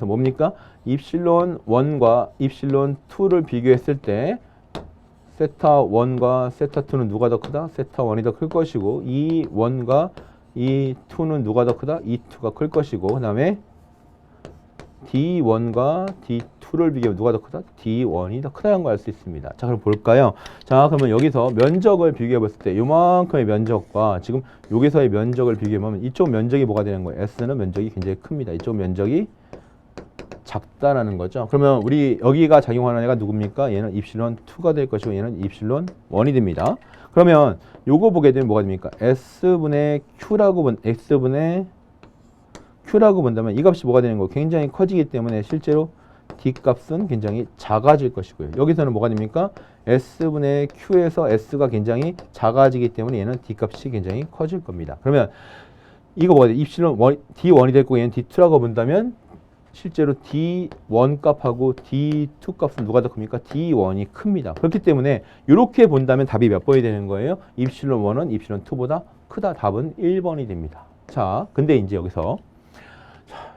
뭡니까? 입실론 1과 입실론 2를 비교했을 때 세타 1과 세타 2는 누가 더 크다? 세타 1이 더 클 것이고 이 1과 이 2는 누가 더 크다? 이 2가 클 것이고 그 다음에 D1과 D2를 비교하면 누가 더 크다? D1이 더 크다는 걸 알 수 있습니다. 자, 그럼 볼까요? 자, 그러면 여기서 면적을 비교해 봤을 때 요만큼의 면적과 지금 여기서의 면적을 비교하면 이쪽 면적이 뭐가 되는 거예요? S는 면적이 굉장히 큽니다. 이쪽 면적이 작다라는 거죠. 그러면 우리 여기가 작용하는 애가 누굽니까? 얘는 입실론 2가 될 것이고 얘는 입실론 1이 됩니다. 그러면 요거 보게 되면 뭐가 됩니까? S분의 X분의 Q라고 본다면 이 값이 뭐가 되는 거예요? 굉장히 커지기 때문에 실제로 D 값은 굉장히 작아질 것이고요. 여기서는 뭐가 됩니까? S분의 Q에서 S가 굉장히 작아지기 때문에 얘는 D 값이 굉장히 커질 겁니다. 그러면 이거 뭐가 돼? 입실론 D1이 될 거고 얘는 D2라고 본다면 실제로 D1 값하고 D2 값은 누가 더 큽니까? D1이 큽니다. 그렇기 때문에 이렇게 본다면 답이 몇 번이 되는 거예요? 입실론 1은 입실론 2보다 크다. 답은 1번이 됩니다. 자, 근데 이제 여기서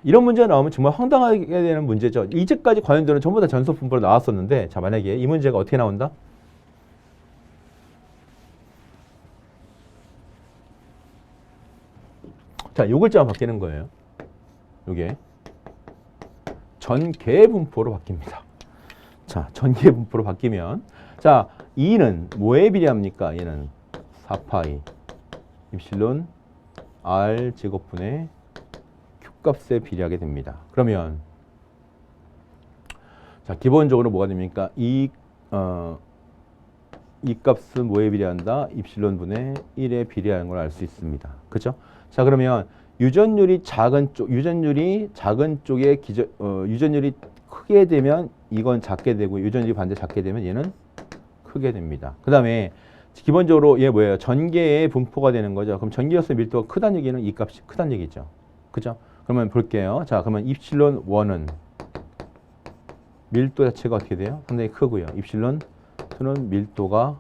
이런 문제가 나오면 정말 황당하게 되는 문제죠. 이제까지 관련들은 전부 다 전속 분포로 나왔었는데 자, 만약에 이 문제가 어떻게 나온다? 자, 요 글자만 바뀌는 거예요. 요게 전개 분포로 바뀝니다. 자, 전개 분포로 바뀌면 자, 2는 뭐에 비례합니까? 얘는 4파이 입실론 R 제곱분의 Q 값에 비례하게 됩니다. 그러면 자, 기본적으로 뭐가 됩니까? 이 값은 뭐에 비례한다? 입실론 분의 1에 비례하는 걸 알 수 있습니다. 그죠? 자, 그러면 유전율이 작은 쪽에 유전율이 크게 되면 이건 작게 되고 유전율이 반대 작게 되면 얘는 크게 됩니다. 그 다음에 기본적으로 얘 뭐예요? 전개의 분포가 되는 거죠. 그럼 전개였을 밀도가 크다는 얘기는 이 값이 크다는 얘기죠. 그죠? 그러면 볼게요. 자, 그러면 입실론 1은 밀도 자체가 어떻게 돼요? 상당히 크고요. 입실론 2는 밀도가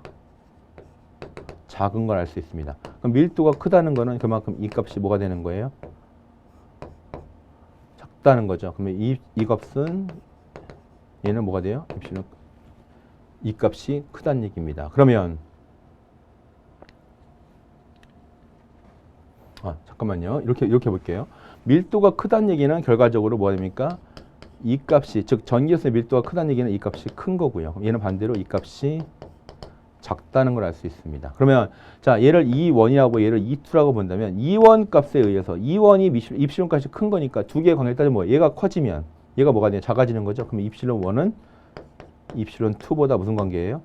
작은 걸 알 수 있습니다. 그럼 밀도가 크다는 거는 그만큼 이 값이 뭐가 되는 거예요? 작다는 거죠. 그러면 이 값은 얘는 뭐가 돼요? 입실론 이 값이 크다는 얘기입니다. 그러면 잠깐만요. 이렇게 볼게요. 밀도가 크다는 얘기는 결과적으로 뭐가 됩니까? 이 값이 즉 전기யோ소의 밀도가 크다는 얘기는 이 값이 큰 거고요. 얘는 반대로 이 값이 작다는 걸 알 수 있습니다. 그러면 자, 얘를 E1이라고 얘를 E2라고 본다면 E1 값에 의해서 E1이 입실론 값이 큰 거니까 두 개의 관계를 따지면 뭐예요? 얘가 커지면 얘가 뭐가 돼요? 작아지는 거죠. 그러면 입실론 1은 입실론 2보다 무슨 관계예요?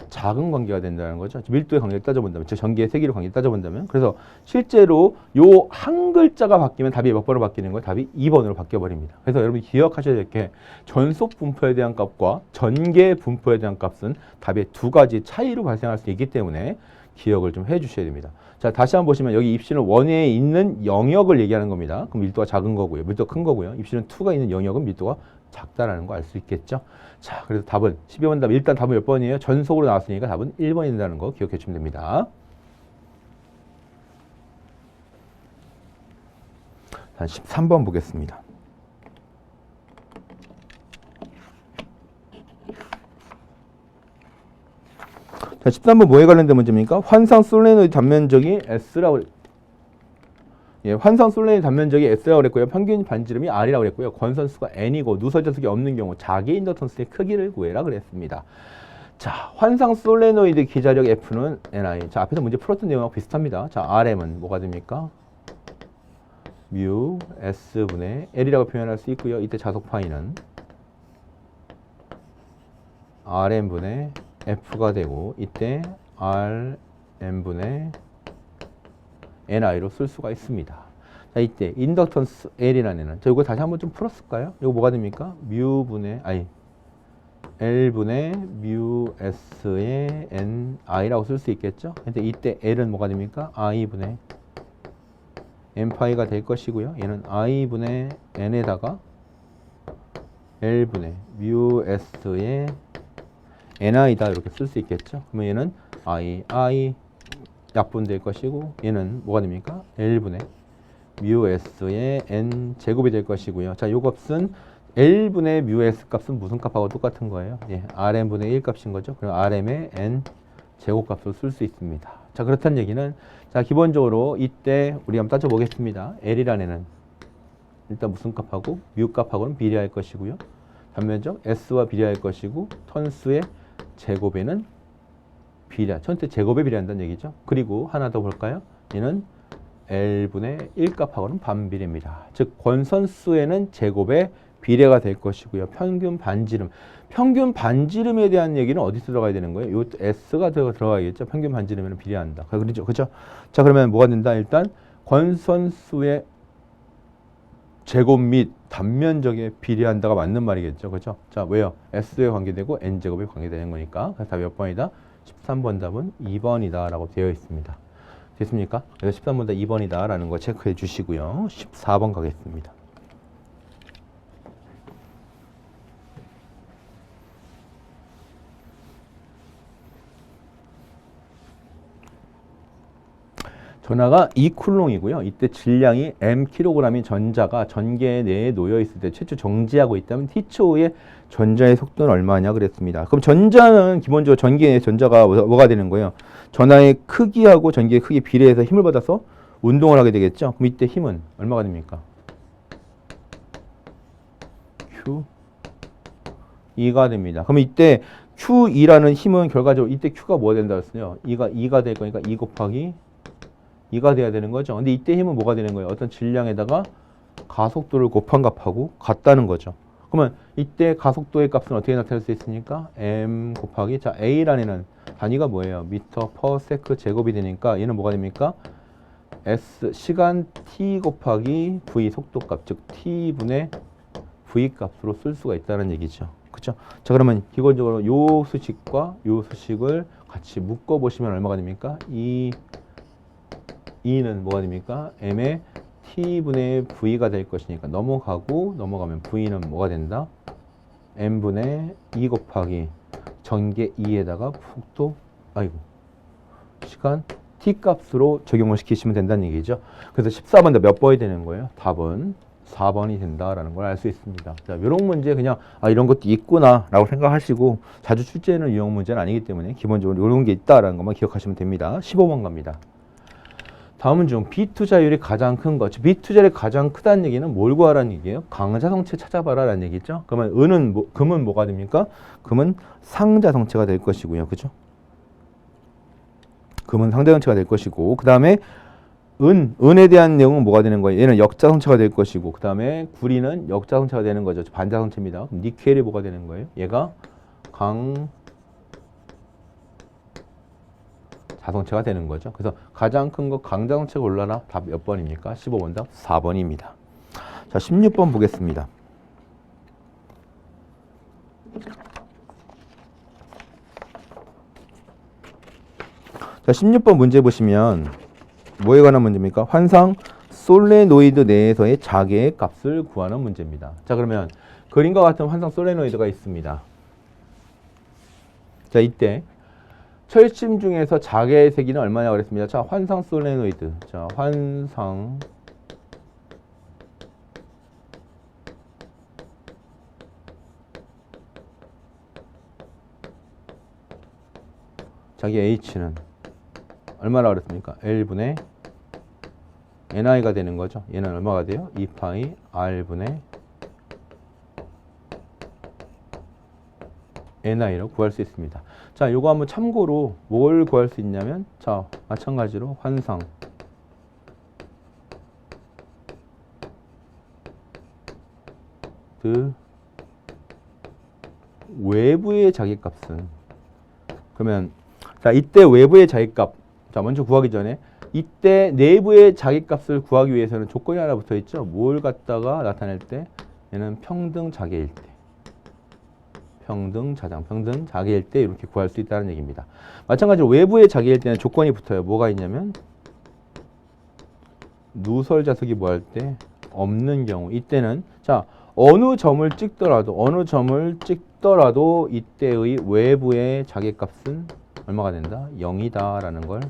작은 관계가 된다는 거죠. 밀도의 관계를 따져본다면, 즉 전기의 세기로 관계를 따져본다면, 그래서 실제로 요 한 글자가 바뀌면 답이 몇 번으로 바뀌는 거예요? 답이 2번으로 바뀌어버립니다. 그래서 여러분이 기억하셔야 될 게 전속 분포에 대한 값과 전개 분포에 대한 값은 답의 두 가지 차이로 발생할 수 있기 때문에 기억을 좀 해주셔야 됩니다. 자, 다시 한번 보시면 여기 입실론 1에 있는 영역을 얘기하는 겁니다. 그럼 밀도가 작은 거고요. 밀도가 큰 거고요. 입실론 2가 있는 영역은 밀도가 작다라는 거 알 수 있겠죠. 자, 그래서 답은 12번 답 일단 답은 몇 번이에요? 전속으로 나왔으니까 답은 1번이 된다는 거 기억해 주시면 됩니다. 자, 13번 보겠습니다. 자, 13번 뭐에 관련된 문제입니까? 환상 솔레노이드 단면적이 S라고 환상 솔레노이드 단면적이 S라고 그랬고요. 평균 반지름이 R이라고 그랬고요. 권선수가 N이고 누설 자석이 없는 경우 자기 인덕턴스의 크기를 구해라 그랬습니다. 자, 환상 솔레노이드 기자력 F는 Ni. 자, 앞에서 문제 풀었던 내용하고 비슷합니다. 자, Rm은 뭐가 됩니까? 뮤 S분의 L이라고 표현할 수 있고요. 이때 자석 파이는 Rm분의 F가 되고 이때 Rm분의 Ni로 쓸 수가 있습니다. 자, 이때 인덕턴스 L이라는 애는 자, 이거 다시 한번 좀 풀었을까요? 이거 뭐가 됩니까? L분의 뮤 S의 Ni라고 쓸 수 있겠죠? 근데 이때 L은 뭐가 됩니까? I분의 N파이가 될 것이고요. 얘는 I분의 N에다가 L분의 뮤 S의 Ni다 이렇게 쓸 수 있겠죠? 그러면 얘는 I 약분될 것이고 얘는 뭐가 됩니까? L분의 뮤 S의 N 제곱이 될 것이고요. 자, 요 값은 L분의 뮤 S 값은 무슨 값하고 똑같은 거예요? 예, Rm분의 1 값인 거죠. 그럼 Rm의 N 제곱값으로 쓸 수 있습니다. 자, 그렇다는 얘기는 자, 기본적으로 이때 우리 한번 따져보겠습니다. L이라는 애는 일단 무슨 값하고 뮤 값하고는 비례할 것이고요. 단면적 S와 비례할 것이고 턴수의 제곱에는 전체 제곱에 비례한다는 얘기죠. 그리고 하나 더 볼까요? 얘는 L분의 1 값하고는 반비례입니다. 즉 권선수에는 제곱에 비례가 될 것이고요. 평균 반지름에 대한 얘기는 어디서 들어가야 되는 거예요? 요 S가 들어가야겠죠. 평균 반지름에는 비례한다. 그렇죠? 그죠? 자, 그러면 뭐가 된다? 일단 권선수의 제곱 및 단면적에 비례한다가 맞는 말이겠죠. 그죠? 자, 왜요? S에 관계되고 N제곱에 관계되는 거니까. 그래서 답이 몇 번이다? 13번 답은 2번이다 라고 되어 있습니다. 됐습니까? 그래서 13번 답 2번이다 라는 거 체크해 주시고요. 14번 가겠습니다. 전하가 2쿨롱이고요. 이때 질량이 mkg인 전자가 전계 내에 놓여 있을 때 최초 정지하고 있다면 t초의 전자의 속도는 얼마냐 그랬습니다. 그럼 전자는 기본적으로 전계 내 전자가 뭐가 되는 거예요? 전하의 크기하고 전기의 크기 비례해서 힘을 받아서 운동을 하게 되겠죠. 그럼 이때 힘은 얼마가 됩니까? Q2가 됩니다. 그럼 이때 Q2라는 힘은 결과적으로 이때 Q가 뭐가 된다 그랬어요? 2가 될 거니까 2 곱하기 2가 돼야 되는 거죠. 근데 이때 힘은 뭐가 되는 거예요? 어떤 질량에다가 가속도를 곱한 값하고 같다는 거죠. 그러면 이때 가속도의 값은 어떻게 나타낼 수 있습니까? m 곱하기 자 A라는 단위가 뭐예요? 미터 퍼 세크 제곱이 되니까 얘는 뭐가 됩니까? S 시간 t 곱하기 v 속도값 즉 t분의 v 값으로 쓸 수가 있다는 얘기죠. 그렇죠? 자, 그러면 기본적으로 요 수식과 요 수식을 같이 묶어 보시면 얼마가 됩니까? 2는 뭐가 됩니까? m의 t분의 v가 될 것이니까 넘어가면 v는 뭐가 된다? m분의 2 곱하기 전개 2에다가 속도 시간 t 값으로 적용을 시키시면 된다는 얘기죠. 그래서 14번 몇 번이 되는 거예요? 답은 4번이 된다라는 걸 알 수 있습니다. 자, 이런 문제 그냥 이런 것도 있구나 라고 생각하시고 자주 출제하는 유형 문제는 아니기 때문에 기본적으로 이런 게 있다라는 것만 기억하시면 됩니다. 15번 갑니다. 다음은 중 비투자율이 가장 큰 것. 비투자율이 가장 크다는 얘기는 뭘 구하라는 얘기예요? 강자성체 찾아봐라라는 얘기죠. 그러면 금은 뭐가 됩니까? 금은 상자성체가 될 것이고요. 그죠? 금은 상자성체가 될 것이고 그 다음에 은에 대한 내용은 뭐가 되는 거예요? 얘는 역자성체가 될 것이고 그 다음에 구리는 역자성체가 되는 거죠. 반자성체입니다. 그럼 니켈이 뭐가 되는 거예요? 얘가 자성체가 되는 거죠. 그래서 가장 큰 거 강자성체 골라라. 답 몇 번입니까? 15번 답 4번입니다. 자, 16번 보겠습니다. 자, 16번 문제 보시면 뭐에 관한 문제입니까? 환상 솔레노이드 내에서의 자개의 값을 구하는 문제입니다. 자, 그러면 그림과 같은 환상 솔레노이드가 있습니다. 자, 이때 철심 중에서 자개의 세기는 얼마냐고 그랬습니다. 자, 환상 솔레노이드. 자, 환상 자기 H는 얼마라고 그랬습니까? L분의 NI가 되는 거죠. 얘는 얼마가 돼요? 2파이 R분의 NI로 구할 수 있습니다. 자, 요거 한번 참고로 뭘 구할 수 있냐면 자, 마찬가지로 환상 외부의 자기값은 그러면 자, 이때 외부의 자기값 자, 먼저 구하기 전에 이때 내부의 자기값을 구하기 위해서는 조건이 하나 붙어 있죠. 뭘 갖다가 나타낼 때 얘는 평등 자개일 때 평등 자개일 때 이렇게 구할 수 있다는 얘기입니다. 마찬가지로 외부의 자개일 때는 조건이 붙어요. 뭐가 있냐면 누설 자석이 뭐 할 때 없는 경우 이때는 자 어느 점을 찍더라도 이때의 외부의 자개값은 얼마가 된다? 0이다 라는 걸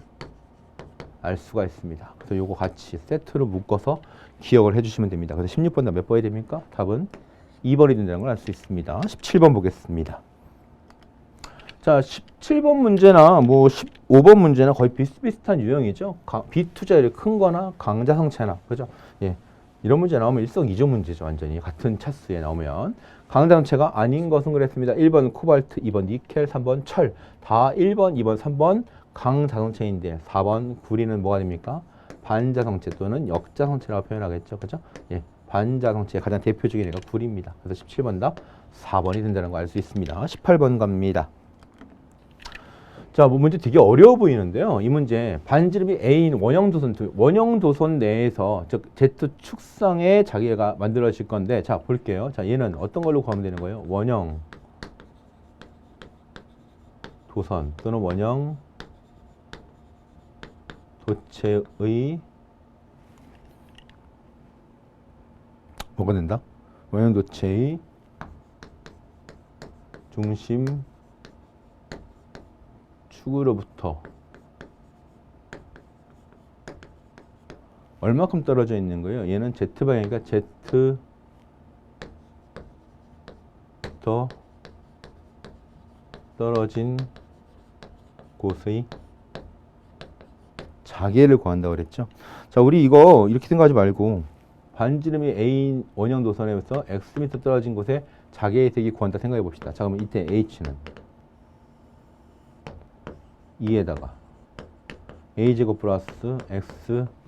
알 수가 있습니다. 그래서 요거 같이 세트로 묶어서 기억을 해주시면 됩니다. 그래서 16번 답 몇 번이 됩니까? 답은 2번이 된다는 걸 알 수 있습니다. 17번 보겠습니다. 자, 17번 문제나 뭐 15번 문제나 거의 비슷비슷한 유형이죠. 비투자율이 큰 거나 강자성체나 그죠? 예. 이런 문제 나오면 일석이조 문제죠. 완전히 같은 차수에 나오면. 강자동체가 아닌 것은 그랬습니다. 1번 코발트, 2번 니켈, 3번 철. 다 1번, 2번, 3번 강자동체인데 4번 구리는 뭐가 됩니까? 반자성체 또는 역자성체라고 표현하겠죠. 그죠? 예, 반자성체의 가장 대표적인 애가 구리입니다. 그래서 17번 답 4번이 된다는 거 알 수 있습니다. 18번 갑니다. 자, 뭐 문제 되게 어려워 보이는데요. 이 문제 반지름이 A인 원형도선 내에서 즉 Z 축상에 자기가 만들어질 건데, 자 볼게요. 자, 얘는 어떤 걸로 구하면 되는 거예요? 원형 도선 또는 원형 도체의 뭐가 된다? 원형 도체의 중심 축으로부터 얼마큼 떨어져 있는 거예요? 얘는 Z방향이니까 Z 더 떨어진 곳의 자계를 구한다고 그랬죠. 자, 우리 이거 이렇게 생각하지 말고 반지름이 A인 원형 도선에서 Xm 떨어진 곳에 자계의 색이 구한다 생각해 봅시다. 자, 그러면 이때 H는 2에다가 a제곱 플러스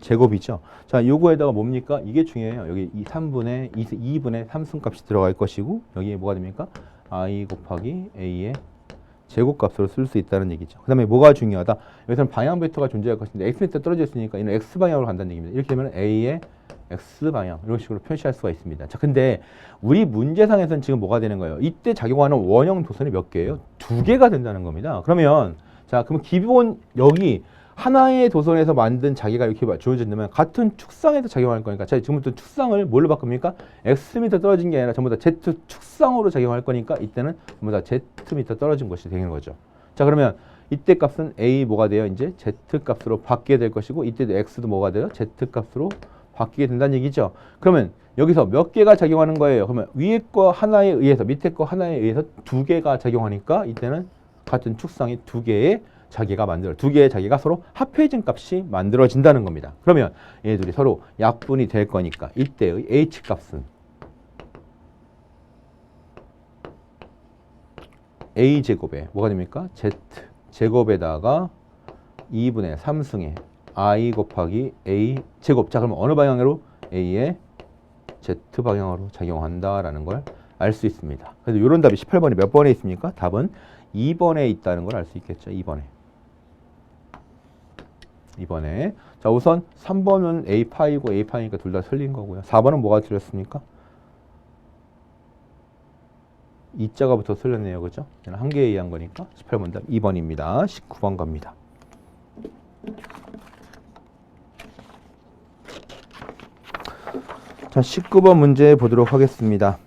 x제곱이죠. 자, 요거에다가 뭡니까? 이게 중요해요. 여기 2분의 3승값이 들어갈 것이고, 여기에 뭐가 됩니까? i 곱하기 a의 제곱값으로 쓸 수 있다는 얘기죠. 그 다음에 뭐가 중요하다? 여기서는 방향 베크터가 존재할 것인데 x미터 떨어져 있으니까 이는 x방향으로 간다는 얘기입니다. 이렇게 되면 a의 x방향 이런 식으로 표시할 수가 있습니다. 자, 근데 우리 문제상에서는 지금 뭐가 되는 거예요? 이때 작용하는 원형 도선이 몇 개예요? 2개가 된다는 겁니다. 그러면 자, 그럼 기본 여기 하나의 도선에서 만든 자기가 이렇게 주어진다면 같은 축상에서 작용할 거니까, 자, 지금부터 축상을 뭘로 바꿉니까? x미터 떨어진 게 아니라 전부 다 z 축상으로 작용할 거니까 이때는 전부 다 z미터 떨어진 것이 되는 거죠. 자, 그러면 이때 값은 a 뭐가 돼요? 이제 z 값으로 바뀌게 될 것이고, 이때도 x도 뭐가 돼요? z 값으로 바뀌게 된다는 얘기죠. 그러면 여기서 몇 개가 작용하는 거예요? 그러면 위에 거 하나에 의해서 밑에 거 하나에 의해서 2개가 작용하니까 이때는 같은 축상이 2개의 자기가 서로 합해진 값이 만들어진다는 겁니다. 그러면 얘들이 서로 약분이 될 거니까 이때의 h 값은 a 제곱에 뭐가 됩니까? z 제곱에다가 2분의 3승의 i 곱하기 a 제곱. 자, 그러면 어느 방향으로? a의 z 방향으로 작용한다라는 걸 알 수 있습니다. 그래서 이런 답이 18번이 몇 번에 있습니까? 답은 2번에 있다는 걸 알 수 있겠죠. 2번에. 자, 우선 3번은 A파이고 A파이니까 둘 다 틀린 거고요. 4번은 뭐가 틀렸습니까? 이자가 붙어 틀렸네요. 그죠? 얘는 한 개에 의한 거니까 18번 답 2번입니다. 19번 갑니다. 자, 19번 문제 보도록 하겠습니다.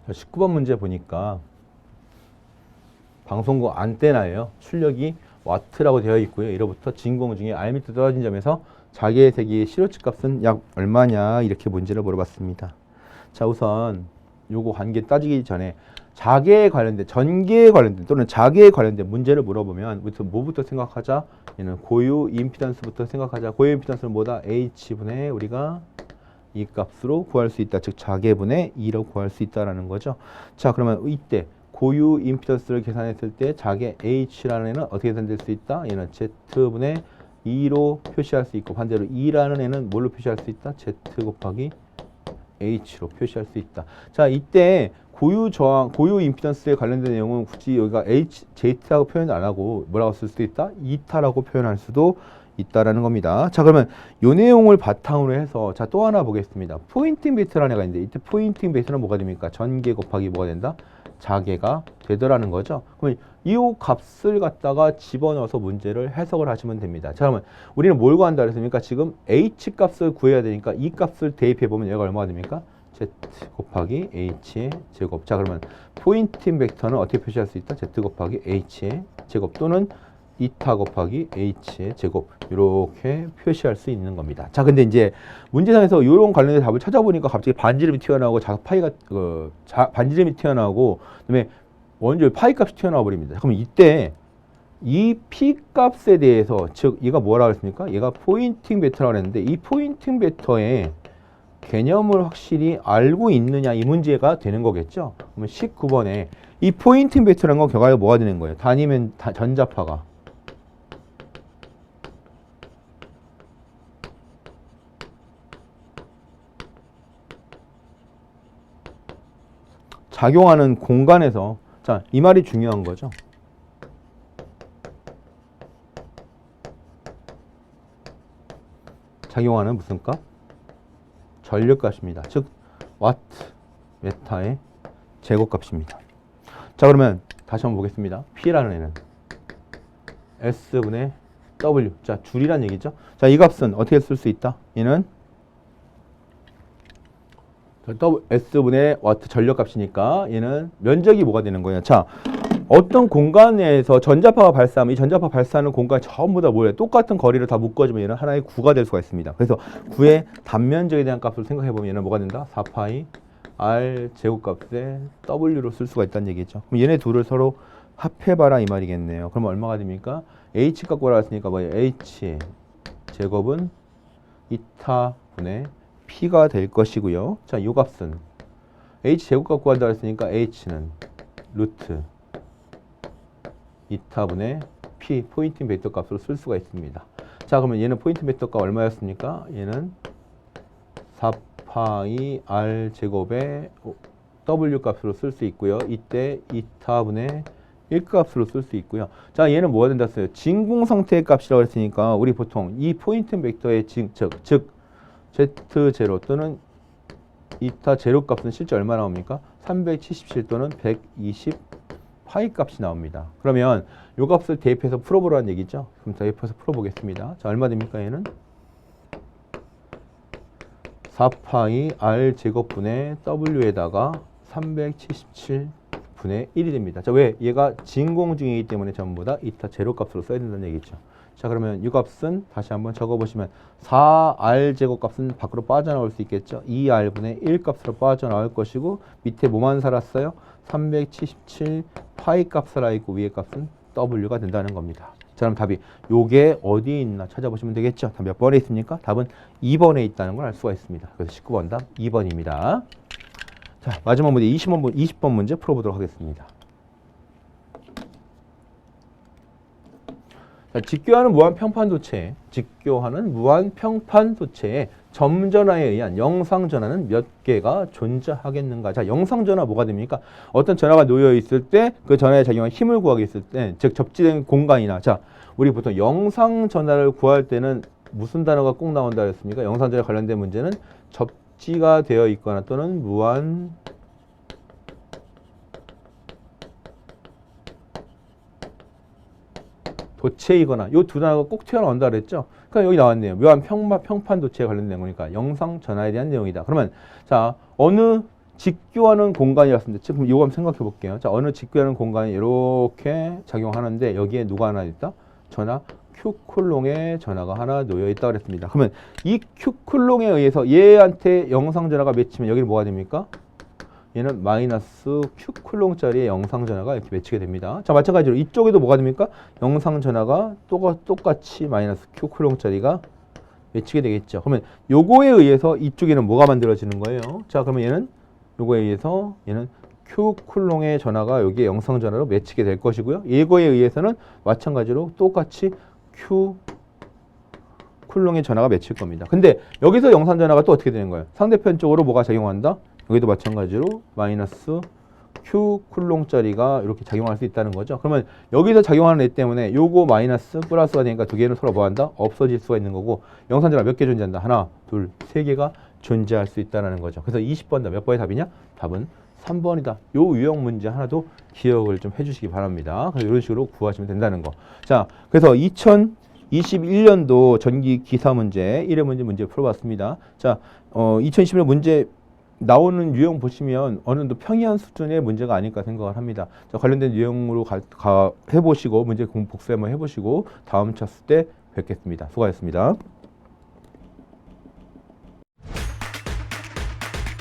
자, 19번 문제 보니까 방송국 안테나예요. 출력이 와트라고 되어 있고요. 1호부터 진공 중에 R미터 떨어진 점에서 자기의 세기의 실효치 값은 약 얼마냐, 이렇게 문제를 물어봤습니다. 자, 우선 요거 관계 따지기 전에 자계에 관련된, 전계에 관련된 또는 자계에 관련된 문제를 물어보면 뭐부터 생각하자? 얘는 고유 임피던스부터 생각하자. 고유 임피던스는 뭐다? H분의 우리가 이 값으로 구할 수 있다. 즉 자계분의 2로 구할 수 있다라는 거죠. 자, 그러면 이때 고유 임피던스를 계산했을 때 자계 H라는 애는 어떻게 계산될 수 있다? 얘는 Z분의 2로 표시할 수 있고, 반대로 2라는 애는 뭘로 표시할 수 있다? Z 곱하기 H로 표시할 수 있다. 자, 이때 고유 저항, 고유 임피던스에 관련된 내용은 굳이 여기가 Z라고 표현 안 하고 뭐라고 쓸 수도 있다? 이타라고 표현할 수도 있다라는 겁니다. 자, 그러면 이 내용을 바탕으로 해서 자, 또 하나 보겠습니다. 포인팅 벡터라는 애가 있는데 이때 포인팅 벡터는 뭐가 됩니까? 전계 곱하기 뭐가 된다? 자계가 되더라는 거죠. 그러면 이 값을 갖다가 집어넣어서 문제를 해석을 하시면 됩니다. 자, 그러면 우리는 뭘 구한다 그랬습니까? 지금 H 값을 구해야 되니까 이 값을 대입해 보면 얘가 얼마가 됩니까? Z 곱하기 H의 제곱. 자, 그러면 포인팅 벡터는 어떻게 표시할 수 있다? Z 곱하기 H의 제곱 또는 이타 곱하기 H의 제곱, 이렇게 표시할 수 있는 겁니다. 자, 근데 이제 문제상에서 이런 관련된 답을 찾아보니까 갑자기 반지름이 튀어나오고 반지름이 튀어나오고, 그다음에 원주 파이 값이 튀어나와 버립니다. 그럼 이때 이 p 값에 대해서, 즉 얘가 뭐라고 했습니까? 얘가 포인팅 벡터라고 했는데 이 포인팅 벡터의 개념을 확실히 알고 있느냐, 이 문제가 되는 거겠죠. 그러면 19번에 이 포인팅 벡터라는 건 결과가 뭐가 되는 거예요? 단위면 전자파가 작용하는 공간에서, 자, 이 말이 중요한 거죠. 작용하는 무슨 값? 전력값입니다. 즉 와트 메타의 제곱값입니다. 자, 그러면 다시 한번 보겠습니다. P라는 애는 S분의 W, 자, 줄이란 얘기죠. 자, 이 값은 어떻게 쓸 수 있다? 얘는 S분의 와트 전력값이니까 얘는 면적이 뭐가 되는 거예요? 자, 어떤 공간에서 전자파가 발사하면 이 전자파 발사하는 공간이 전부 다 뭐예요? 똑같은 거리를 다 묶어주면 얘는 하나의 구가 될 수가 있습니다. 그래서 구의 단면적에 대한 값을 생각해보면 얘는 뭐가 된다? 4파이 R 제곱값에 W로 쓸 수가 있다는 얘기죠. 그럼 얘네 둘을 서로 합해봐라 이 말이겠네요. 그럼 얼마가 됩니까? H 갖고 나왔으니까 뭐예요? H 제곱은 이타분의 P가 될 것이고요. 자, 이 값은 H 제곱 갖고 구한다 했으니까 H는 루트 이타분의 P 포인팅 벡터 값으로 쓸 수가 있습니다. 자, 그러면 얘는 포인팅 벡터 값 얼마였습니까? 얘는 4파이 R 제곱의 W 값으로 쓸 수 있고요. 이때 이타분의 1 값으로 쓸 수 있고요. 자, 얘는 뭐가 된다 했어요? 진공 상태의 값이라고 했으니까 우리 보통 이 포인팅 벡터의 즉 Z0 또는 이타 제로 값은 실제 얼마 나옵니까? 377 또는 120 파이 값이 나옵니다. 그러면 이 값을 대입해서 풀어보라는 얘기죠. 그럼 대입해서 풀어보겠습니다. 자, 얼마 됩니까? 얘는 4파이 R 제곱분의 W에다가 377분의 1이 됩니다. 자, 왜? 얘가 진공 중이기 때문에 전부 다 이타 제로 값으로 써야 된다는 얘기죠. 자, 그러면 이 값은 다시 한번 적어보시면 4R 제곱 값은 밖으로 빠져나올 수 있겠죠. 2R분의 1 값으로 빠져나올 것이고 밑에 뭐만 살았어요? 377 파이 값 살아있고 위에 값은 W가 된다는 겁니다. 자, 그럼 답이 요게 어디에 있나 찾아보시면 되겠죠. 답 몇 번에 있습니까? 답은 2번에 있다는 걸 알 수가 있습니다. 그래서 19번 답 2번입니다. 자, 마지막 문제 20번 문제 풀어보도록 하겠습니다. 자, 직교하는 무한 평판 도체에 점전화에 의한 영상 전화는 몇 개가 존재하겠는가? 자, 영상 전화 뭐가 됩니까? 어떤 전화가 놓여 있을 때 그 전화에 작용한 힘을 구하기 있을 때, 즉 접지된 공간이나, 자, 우리 보통 영상 전화를 구할 때는 무슨 단어가 꼭 나온다 그랬습니까? 영상 전화 관련된 문제는 접지가 되어 있거나 또는 무한 도체이거나 요 두 단어가 꼭 튀어나온다 그랬죠. 그러니까 여기 나왔네요. 묘한 평판 도체에 관련된 거니까 영상 전화에 대한 내용이다. 그러면 자, 어느 직교하는 공간이었습니다. 지금 이거 한번 생각해 볼게요. 자, 어느 직교하는 공간이 이렇게 작용하는데 여기에 누가 하나 있다? 전화 Q쿨롱의 전화가 하나 놓여 있다 그랬습니다. 그러면 이 Q쿨롱에 의해서 얘한테 영상 전화가 맺히면 여기는 뭐가 됩니까? 얘는 마이너스 Q쿨롱짜리의 영상 전화가 이렇게 맺히게 됩니다. 자, 마찬가지로 이쪽에도 뭐가 됩니까? 영상 전화가 똑같이 마이너스 Q쿨롱짜리가 맺히게 되겠죠. 그러면 요거에 의해서 이쪽에는 뭐가 만들어지는 거예요? 자, 그러면 얘는 요거에 의해서 얘는 Q쿨롱의 전화가 여기에 영상 전화로 맺히게 될 것이고요. 이거에 의해서는 마찬가지로 똑같이 Q쿨롱의 전화가 맺힐 겁니다. 근데 여기서 영상 전화가 또 어떻게 되는 거예요? 상대편 쪽으로 뭐가 작용한다? 여기도 마찬가지로 마이너스 Q쿨롱짜리가 이렇게 작용할 수 있다는 거죠. 그러면 여기서 작용하는 애 때문에 요거 마이너스 플러스가 되니까 두 개는 서로 뭐한다? 없어질 수가 있는 거고 영상전화 몇 개 존재한다? 하나, 둘, 세 개가 존재할 수 있다는 거죠. 그래서 20번 답 몇 번의 답이냐? 답은 3번이다. 요 유형 문제 하나도 기억을 좀 해주시기 바랍니다. 그래서 이런 식으로 구하시면 된다는 거. 자, 그래서 2021년도 전기 기사 문제 1회 문제 풀어봤습니다. 자, 2021년 문제 나오는 유형 보시면 어느 정도 평이한 수준의 문제가 아닐까 생각을 합니다. 자, 관련된 유형으로 해보시고 문제 복습 한번 해보시고 다음 차수 때 뵙겠습니다. 수고하셨습니다.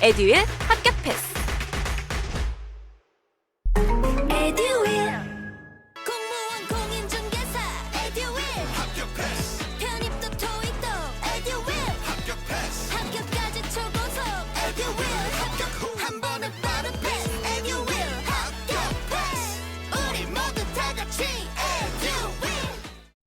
에듀윌 합격 패스.